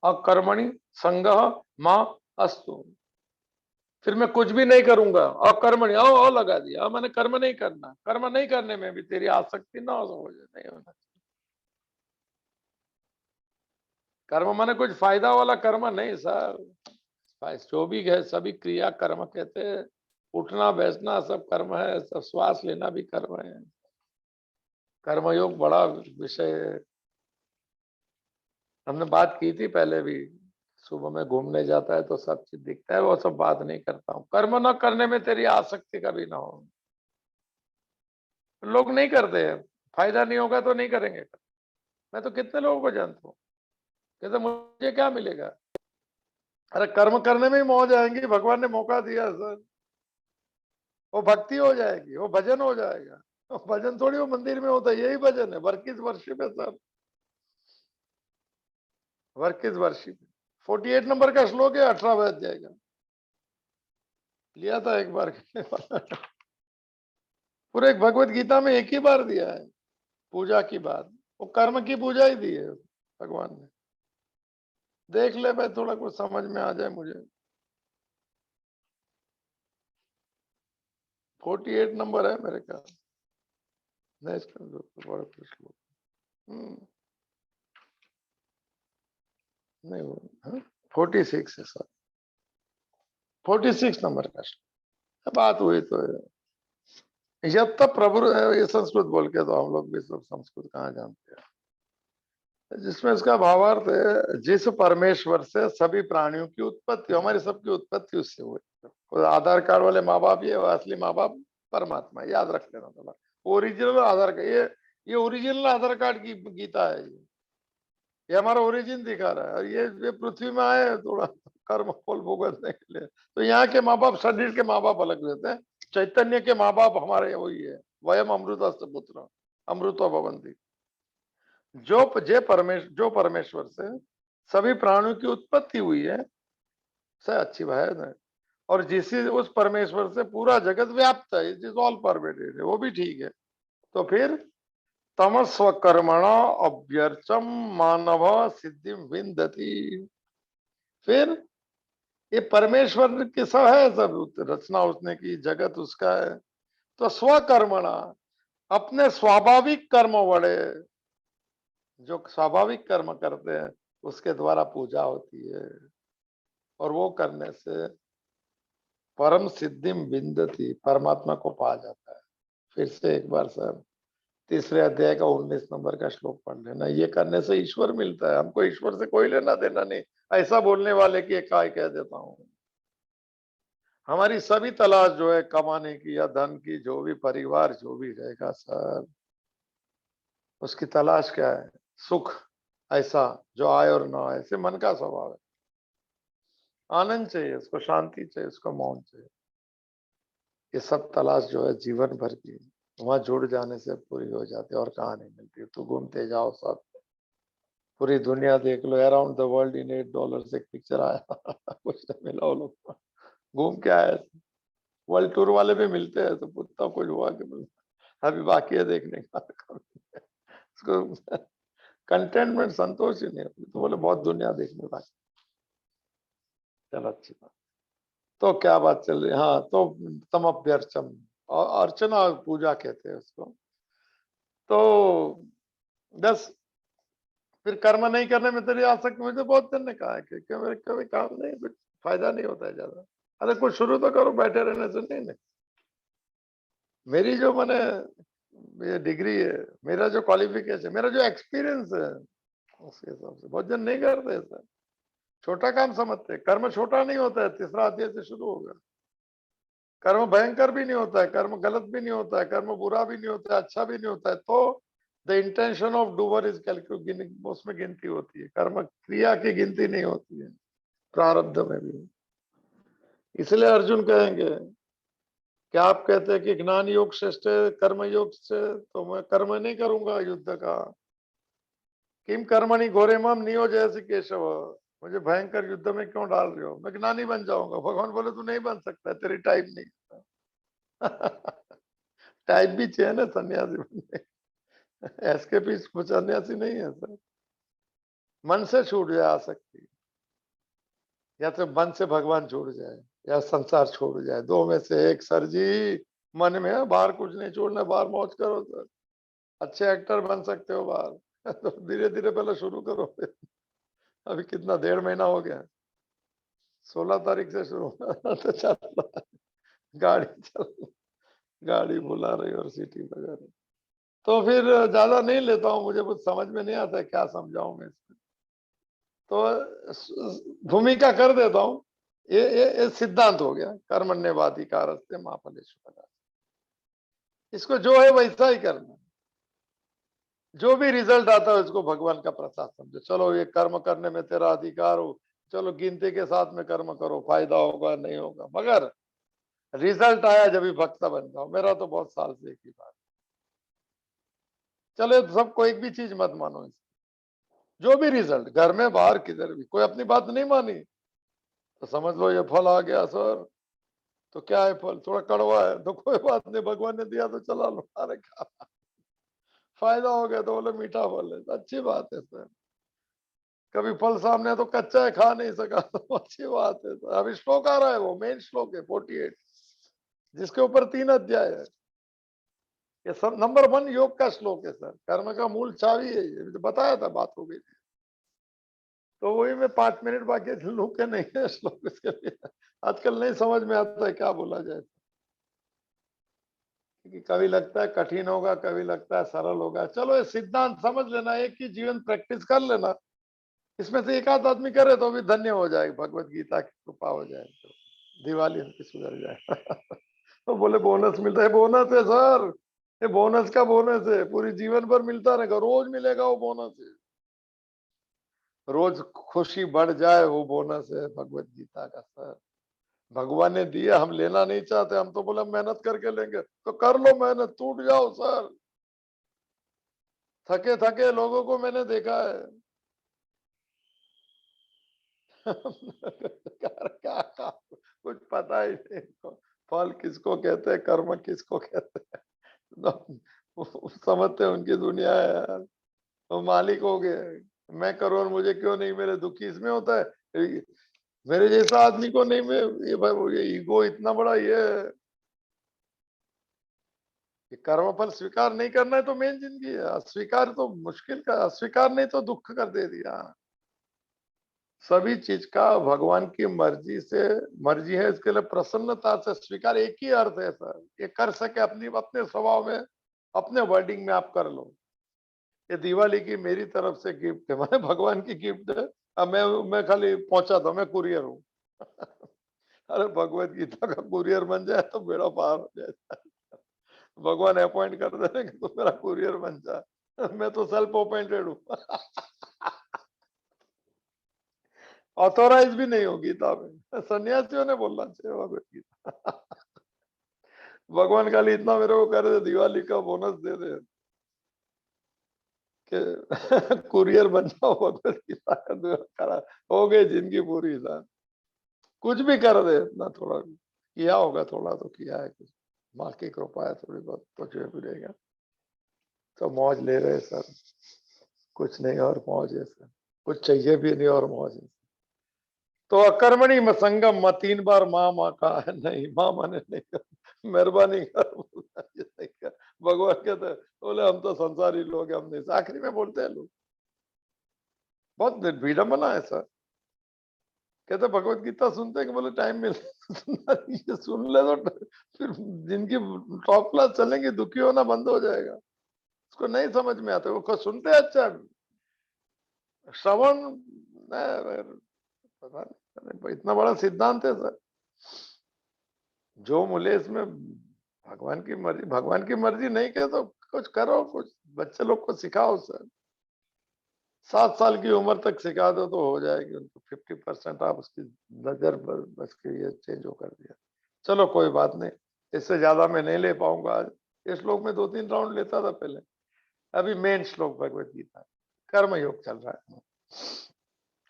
A: अकर्मणि संगह माँ अस्तु, फिर मैं कुछ भी नहीं करूंगा। अकर्मणि ओ लगा दिया, मैंने कर्म नहीं करना, कर्म नहीं करने में भी तेरी आसक्ति ना हो जाए, नहीं होना। कर्म माने कुछ फायदा वाला कर्म नहीं सर, जो भी है सभी क्रिया कर्म कहते हैं। उठना बैठना सब कर्म है, सब श्वास लेना भी कर्म है। कर्मयोग बड़ा विषय है, हमने बात की थी पहले भी। सुबह में घूमने जाता है तो सब चीज दिखता है, वो सब बात नहीं करता हूँ। कर्म न करने में तेरी आसक्ति कभी ना हो, लोग नहीं करते हैं, फायदा नहीं होगा तो नहीं करेंगे। मैं तो कितने लोगों को जानता हूँ, कहते मुझे क्या मिलेगा। अरे कर्म करने में ही मौज आएंगी, भगवान ने मौका दिया सर, वो भक्ति हो जाएगी, वो भजन हो जाएगा। तो भजन थोड़ी वो मंदिर में होता है, यही भजन है, वर्किस वर्शिप है सर, वर्किस वर्शिप। 48 नंबर का श्लोक है, 18 बज जाएगा। लिया था एक बार पूरे भगवत गीता में एक ही बार दिया है पूजा की बात, वो कर्म की पूजा ही दी है भगवान ने। देख ले भाई, थोड़ा कुछ समझ में आ जाए मुझे। 48 नंबर है मेरे का, नहीं इसका बड़ा श्लोक। नहीं वो 46 है सर, 46 नंबर का श्लोक। बात हुई तो जब तक प्रभु, ये संस्कृत बोल के तो हम लोग भी सब संस्कृत कहाँ जानते हैं, जिसमें इसका भावार्थ है जिस परमेश्वर से सभी प्राणियों की उत्पत्ति, हमारी सबकी उत्पत्ति उससे हुई। वो आधार कार्ड वाले माँ बाप ही है, वो असली माँ बाप परमात्मा, याद रख लेना थोड़ा। ओरिजिनल आधार कार्ड, ये ओरिजिनल आधार कार्ड की गीता है। ये हमारा ओरिजिन दिखा रहा है। और ये पृथ्वी में आए थोड़ा कर्म फल भुगतने के लिए। तो यहाँ के माँ बाप, शरीर के माँ बाप अलग रहते हैं, चैतन्य के माँ बाप हमारे वही है। वयम अमृतस्य पुत्र अमृतो भवन्ति। जो परमेश्वर से सभी प्राणियों की उत्पत्ति हुई है, से अच्छी बात है। और उस परमेश्वर से पूरा जगत व्याप्त है, इट इज ऑल परवेडेड है, वो भी ठीक है। तो फिर तमस्व कर्मणा अभ्यर्चम मानव सिद्धि विंदति। फिर ये परमेश्वर के सब है, सब रचना उसने की, जगत उसका है। तो स्वकर्मणा, अपने स्वाभाविक कर्म वड़े, जो स्वाभाविक कर्म करते हैं उसके द्वारा पूजा होती है। और वो करने से परम सिद्धिम विंदति, परमात्मा को पा जाता है। फिर से एक बार सर तीसरे अध्याय का 19 नंबर का श्लोक पढ़ लेना। ये करने से ईश्वर मिलता है, हमको ईश्वर से कोई लेना देना नहीं। ऐसा बोलने वाले की एक काय कह देता हूं। हमारी सभी तलाश जो है कमाने की या धन की, जो भी परिवार जो भी रहेगा सर, उसकी तलाश क्या है? सुख, ऐसा जो आए और ना आए, ऐसे मन का स्वभाव है। आनंद चाहिए उसको, शांति चाहिए उसको, मौन चाहिए। ये सब तलाश जो है जीवन भर की, वहां जुड़ जाने से पूरी हो जाती है, और कहाँ नहीं मिलती। तो घूमते जाओ सब, पूरी दुनिया देख लो, अराउंड द वर्ल्ड इन $8 से एक पिक्चर आया कुछ नहीं मिला वो लोग को। घूम के आए, वर्ल्ड टूर वाले भी मिलते हैं तो पूछता कुछ हुआ कि अभी बाकी है देखने का उसको कंटेनमेंट, संतोष ही नहीं होती। तो बोले बहुत दुनिया देखने बाकी। चलो अच्छी बात। तो क्या बात चल रही, हाँ तो तम अभ्यर्चम, और अर्चना पूजा कहते हैं उसको। तो 10, फिर कर्म नहीं करने में तेरी आसक्ति, मुझे बहुत जन ने कहा है कि मेरे कभी काम नहीं, कुछ फायदा नहीं होता है ज्यादा। अरे कुछ शुरू तो करो, बैठे रहने से नहीं। नहीं, मेरी जो मैंने ये डिग्री है, मेरा जो क्वालिफिकेशन, मेरा जो एक्सपीरियंस है, उसके हिसाब से बहुत जन नहीं करते सर, छोटा काम समझते। कर्म छोटा नहीं होता है, तीसरा अध्याय से शुरू होगा। कर्म भयंकर भी नहीं होता है, कर्म गलत भी नहीं होता है, कर्म बुरा भी नहीं होता है, अच्छा भी नहीं होता है। तो the intention of Dover is calculate, उसमें गिनती होती है, कर्म क्रिया की गिनती नहीं होती है, प्रारब्ध में भी। इसलिए अर्जुन कहेंगे कि आप कहते हैं कि ज्ञान योग श्रेष्ठ है कर्म योग से, तो मैं कर्म नहीं करूंगा युद्ध का। किम कर्मणि घोरे माम नियोजयसि केशव, मुझे भयंकर युद्ध में क्यों डाल रहे हो? मैं ज्ञानी बन जाऊंगा। भगवान बोले तू नहीं बन सकता, तेरी टाइप नहीं टाइप भी चाहिए ना सन्यासी बनने। एस्केपिस्ट कुछ सन्यासी नहीं है सर। मन से छूट जाए आसक्ति, या तो मन से भगवान छोड़ जाए या संसार छोड़ जाए, दो में से एक सर जी। मन में है, बाहर कुछ नहीं छोड़ना, बाहर मौज करो सर, अच्छे एक्टर बन सकते हो बाहर तो धीरे धीरे पहले शुरू करो। अभी कितना 1.5 महीना हो गया, 16 तारीख से शुरू तो चल रहा है, गाड़ी चल, गाड़ी बुला रही और सीटी बजा रही। तो फिर ज्यादा नहीं लेता हूँ, मुझे कुछ समझ में नहीं आता है क्या समझाऊं मैं इसमें, तो भूमिका कर देता हूँ। ये सिद्धांत हो गया, कर्मण्यवाधिकारस्ते मा फलेषु कदाचन। इसको जो है वैसा ही करना, जो भी रिजल्ट आता है उसको भगवान का प्रसाद समझो। चलो ये कर्म करने में तेरा अधिकार हो, चलो गिनती के साथ में कर्म करो, फायदा होगा नहीं होगा, मगर रिजल्ट आया जब भी भक्त बन जाओ। मेरा तो बहुत साल से एक ही बात। चलो सबको एक भी चीज मत मानो, जो भी रिजल्ट घर में बाहर किधर भी कोई अपनी बात नहीं मानी तो समझ लो ये फल आ गया सर। तो क्या है फल, थोड़ा कड़वा है तो कोई बात नहीं, भगवान ने दिया तो चला लो, अरे खा, फायदा हो गया तो बोले मीठा फल है, तो अच्छी बात है सर। कभी फल सामने है तो कच्चा है, खा नहीं सका तो अच्छी बात है सर। अभी श्लोक आ रहा है, वो मेन श्लोक है 48, जिसके ऊपर 3 अध्याय है। ये सब नंबर 1 योग का श्लोक है सर, कर्म का मूल चाबी है ये, तो बताया था, बात हो गई थी। तो वही मैं 5 मिनट बाकी लू के नहीं है श्लोक इसके लिए, आजकल नहीं समझ में आता है क्या बोला जाए, क्योंकि कभी लगता है कठिन होगा, कभी लगता है सरल होगा। चलो ये सिद्धांत समझ लेना, एक ही जीवन प्रैक्टिस कर लेना, इसमें से एक आध आदमी करे तो भी धन्य हो जाए, भगवत गीता की कृपा हो जाए तो दिवाली उनकी सुधर जाए। तो बोले बोनस मिलता है, बोनस है सर, ये बोनस का बोनस है, पूरी जीवन भर मिलता रहेगा, रोज मिलेगा वो बोनस है, रोज खुशी बढ़ जाए वो बोनस है भगवत गीता का सर। भगवान ने दिया, हम लेना नहीं चाहते, हम तो बोला मेहनत करके लेंगे, तो कर लो मेहनत, टूट जाओ सर। थके थके लोगों को मैंने देखा है। क्या कुछ पता ही नहीं, फल किसको कहते हैं, कर्म किसको कहते हैं, समझते हैं उनकी दुनिया है यार, वो मालिक हो गए। मैं करूं और मुझे क्यों नहीं मिले, दुखी इसमें होता है, मेरे जैसा आदमी को नहीं मिले, ये भाई ये ईगो इतना बड़ा ये है कि कर्म फल स्वीकार नहीं करना है तो मेन जिंदगी है, अस्वीकार तो मुश्किल का, अस्वीकार नहीं तो दुख कर दे दिया। सभी चीज का भगवान की मर्जी से, मर्जी है इसके लिए प्रसन्नता से स्वीकार, एक ही अर्थ है सर, ये कर सके अपनी अपने स्वभाव में, अपने वर्डिंग में आप कर लो। ये दिवाली की मेरी तरफ से गिफ्ट है, मैंने भगवान की गिफ्ट है। अब मैं खाली पहुंचा था, मैं कुरियर हूँ। अरे भगवत गीता का कुरियर बन जाए तो बेड़ा पार हो जाए, भगवान अपॉइंट कर दे कि तू मेरा कुरियर बन जा, मैं तो सेल्फ अपॉइंटेड हूँ। ऑथोराइज भी नहीं हो गीता में, सन्यासियों ने बोलना चाहिए भगवत गीता। भगवान खाली इतना मेरे को कर दे, दिवाली का बोनस दे दे कि कुरियर बन जाओ भगवत गीता का, करा हो गई जिंदगी पूरी सर। कुछ भी कर दे, इतना थोड़ा किया होगा, थोड़ा तो किया है कुछ, माँ की कृपा है थोड़ी बहुत तो जो मिलेगा। तो मौज ले रहे सर, कुछ नहीं और मौज है सर, कुछ चाहिए भी नहीं और मौज है। तो अकर्मणी में संगम में 3 बार माँ माँ कहा है, नहीं माँ मैंने नहीं कर, मेहरबानी कर, बोला ये नहीं कर। भगवान कहते बोले हम तो संसारी लोग हैं, हम नहीं, आखिरी में बोलते हैं लोग, बहुत विडम्बना है सर। कहते भगवत गीता सुनते हैं कि बोले टाइम मिले ये सुन ले तो फिर जिनकी टॉप क्लास चलेंगे, दुखी होना बंद हो जाएगा। उसको नहीं समझ में आता, वो खुद सुनते हैं, अच्छा श्रवण, पता नहीं इतना बड़ा सिद्धांत है सर, जो मिले इसमें भगवान की मर्जी, भगवान की मर्जी नहीं कहे तो कुछ करो, कुछ बच्चे लोग को सिखाओ सर, 7 साल की उम्र तक सिखा दो तो हो जाएगी उनको 50% आप उसकी नजर पर बस के ये चेंज हो कर दिया। चलो कोई बात नहीं, इससे ज्यादा मैं नहीं ले पाऊंगा आज, इस श्लोक में 2-3 राउंड लेता था पहले, अभी मेन श्लोक भगवत गीता, कर्म योग चल रहा है।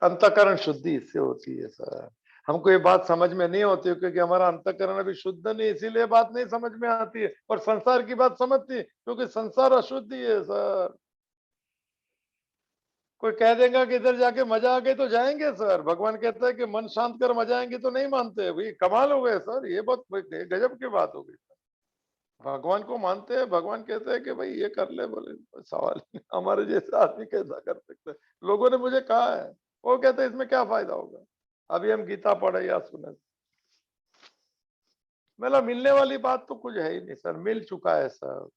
A: अंतकरण शुद्धि इससे होती है सर, हमको ये बात समझ में नहीं होती है क्योंकि हमारा अंतकरण अभी शुद्ध नहीं, इसीलिए बात नहीं समझ में आती है, और संसार की बात समझती है क्योंकि संसार अशुद्धि है सर। कोई कह देगा कि इधर जाके मजा आ गई तो जाएंगे सर, भगवान कहता है कि मन शांत कर मजा आएंगे तो नहीं मानते, भाई कमाल हो गए सर, ये बहुत गजब की बात हो गई। भगवान को मानते हैं, भगवान कहते हैं कि भाई ये कर ले, बोले सवाल नहीं, हमारे जैसे आदमी कैसा कर सकते हैं, लोगों ने मुझे कहा है, वो कहते हैं इसमें क्या फायदा होगा, अभी हम गीता पढ़े या सुने, मतलब मिलने वाली बात तो कुछ है ही नहीं सर, मिल चुका है सर,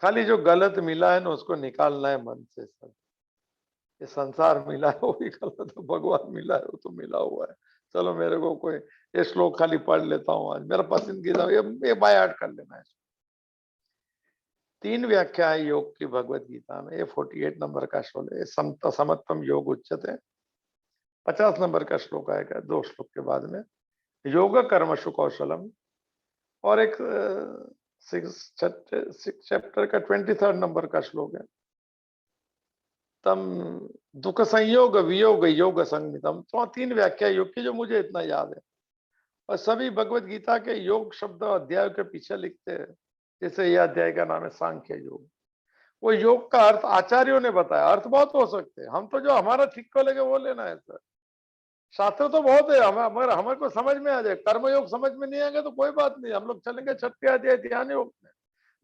A: खाली जो गलत मिला है ना उसको निकालना है मन से सर। ये संसार मिला है वो भी गलत है, भगवान मिला है वो तो मिला हुआ है। चलो मेरे को कोई ये श्लोक खाली पढ़ लेता हूँ आज, मेरा पसंदीदा ये बाय हार्ट कर लेना है। 3 व्याख्या है योग की भगवत गीता में, ये 48 नंबर का श्लोक है, समता समत्वम योग उच्यते, 50 नंबर का श्लोक आएगा 2 श्लोक के बाद में, योग कर्मशु कौशलम, और एक 6 चैप्टर का 23 नंबर का श्लोक है, तम दुख संयोग वियोग योग संगमितम। तो 3 व्याख्या योग की जो मुझे इतना याद है, और सभी भगवत गीता के योग शब्द अध्याय के पीछे लिखते हैं। जैसे यह अध्याय का नाम है सांख्य योग। वो योग का अर्थ आचार्यों ने बताया। अर्थ बहुत हो सकते हैं, हम तो जो हमारा ठीक को लेके वो लेना है सर। शास्त्र तो बहुत है, मगर हमें को समझ में आ जाए। कर्मयोग समझ में नहीं आएगा तो कोई बात नहीं, हम लोग चलेंगे छठे अध्याय ध्यान योग में।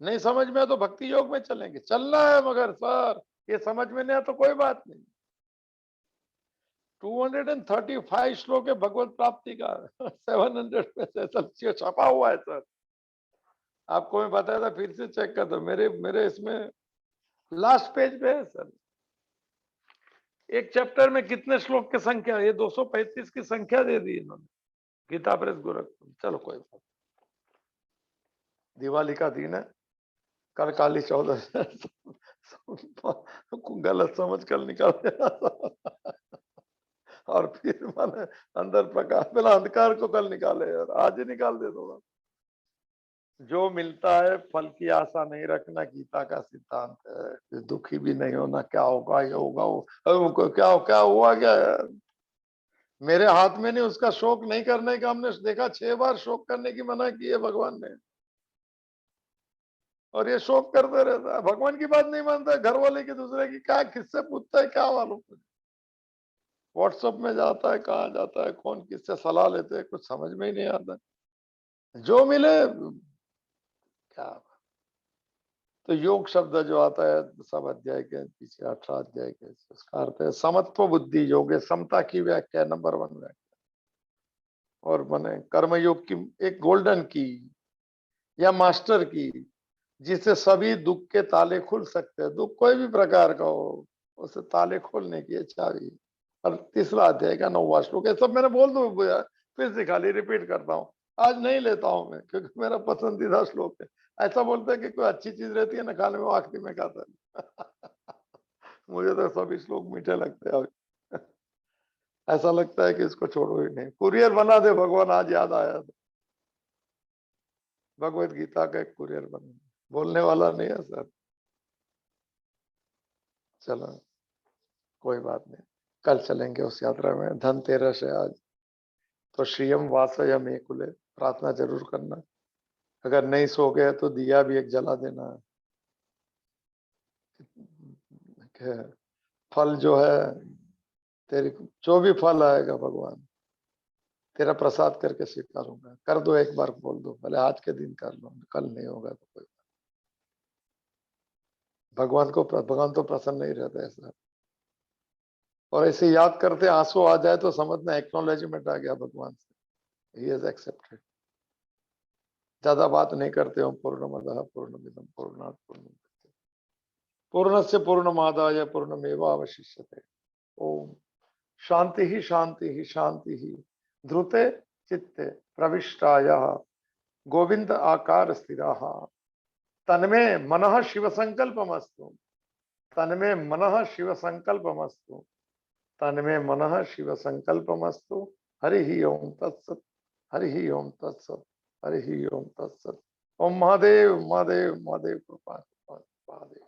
A: नहीं समझ में आए तो भक्ति योग में चलेंगे, चलना है। मगर सर ये समझ में नहीं आया तो कोई बात नहीं। 235 श्लोक है भगवत प्राप्ति का। 700 में से सब छपा हुआ है सर। आपको मैं बताया था, फिर से चेक कर दो। मेरे इसमें लास्ट पेज पे है सर। एक चैप्टर में कितने श्लोक की संख्या, ये 235 की संख्या दे दी इन्होंने, गीता प्रेस गोरखपुर। चलो कोई बात। दिवाली का दिन है, कल काली 14 गलत समझ कल निकाल दिया। और फिर मैंने अंदर प्रकाश, पहला अंधकार को कल निकाले यार, आज ही निकाल दे दो। जो मिलता है फल की आशा नहीं रखना, गीता का सिद्धांत है। दुखी भी नहीं होना, क्या होगा ये होगा वो क्या क्या हुआ क्या यार, मेरे हाथ में नहीं। उसका शोक नहीं करने का हमने देखा, 6 बार शोक करने की मना की है भगवान ने, और ये शोक करते रहता है। भगवान की बात नहीं मानता है, घर वाले की, दूसरे की। क्या किससे पूछता है, क्या मालूम। व्हाट्सएप में जाता है, कहाँ जाता है, कौन किससे सलाह लेते हैं, कुछ समझ में ही नहीं आता। जो मिले क्या। तो योग शब्द जो आता है सब अध्याय के पीछे, 18 अध्याय के, उसका अर्थ है समत्व बुद्धि योग है। समता की व्याख्या नंबर 1 व्याख्या। और बने कर्मयोग की एक गोल्डन की या मास्टर की, जिससे सभी दुख के ताले खुल सकते हैं। दुख कोई भी प्रकार का हो, उसे ताले खोलने की चाबी। और तीसरा अध्याय का 9वां श्लोक है। सब मैंने बोल दो, फिर से खाली रिपीट करता हूँ। आज नहीं लेता हूं मैं, क्योंकि मेरा पसंदीदा श्लोक है। ऐसा बोलते हैं कि कोई अच्छी चीज रहती है ना खाने में, वो आखिरी में खाता है। मुझे तो सभी श्लोक मीठे लगते हैं। ऐसा लगता है कि इसको छोड़ो ही नहीं। कुरियर बना दे भगवान, आज याद आया तो। भगवत गीता का एक कुरियर बना, बोलने वाला नहीं है सर। चलो कोई बात नहीं, कल चलेंगे उस यात्रा में। धनतेरस है आज, तो श्रियम वासयम कुले, प्रार्थना जरूर करना। अगर नहीं सो गए तो दिया भी एक जला देना। फल जो है तेरी, जो भी फल आएगा भगवान तेरा प्रसाद करके स्वीकारूंगा। कर दो एक बार, बोल दो, भले आज के दिन कर लो, कल नहीं होगा तो कोई। भगवान तो प्रसन्न नहीं रहता ऐसा। और ऐसे याद करते आंसू आ जाए तो समझना एक्नॉलेजमेंट आ गया भगवान से, ही इज एक्सेप्टेड। ज्यादा बात नहीं करते हो। पूर्णमदः पूर्णमिदं पूर्णात् पूर्णमुदच्यते पूर्णस्य पूर्णमादाय पूर्णमेवावशिष्यते। ओम शांति ही शांति ही शांति ही। ध्रुते चित्ते प्रविष्टायः गोविंद आकार स्थिराः तन्मे मनः शिव संकल्पमस्तु। तन्मे मनः शिव संकल्पमस्तु। तन्मे मनः शिव संकल्पमस्तु। हरि ओम तत्सत। हरि ओम तत्सत। हरि ओम तत्सत। ओम महादेव महादेव महादेव कृपा महादेव।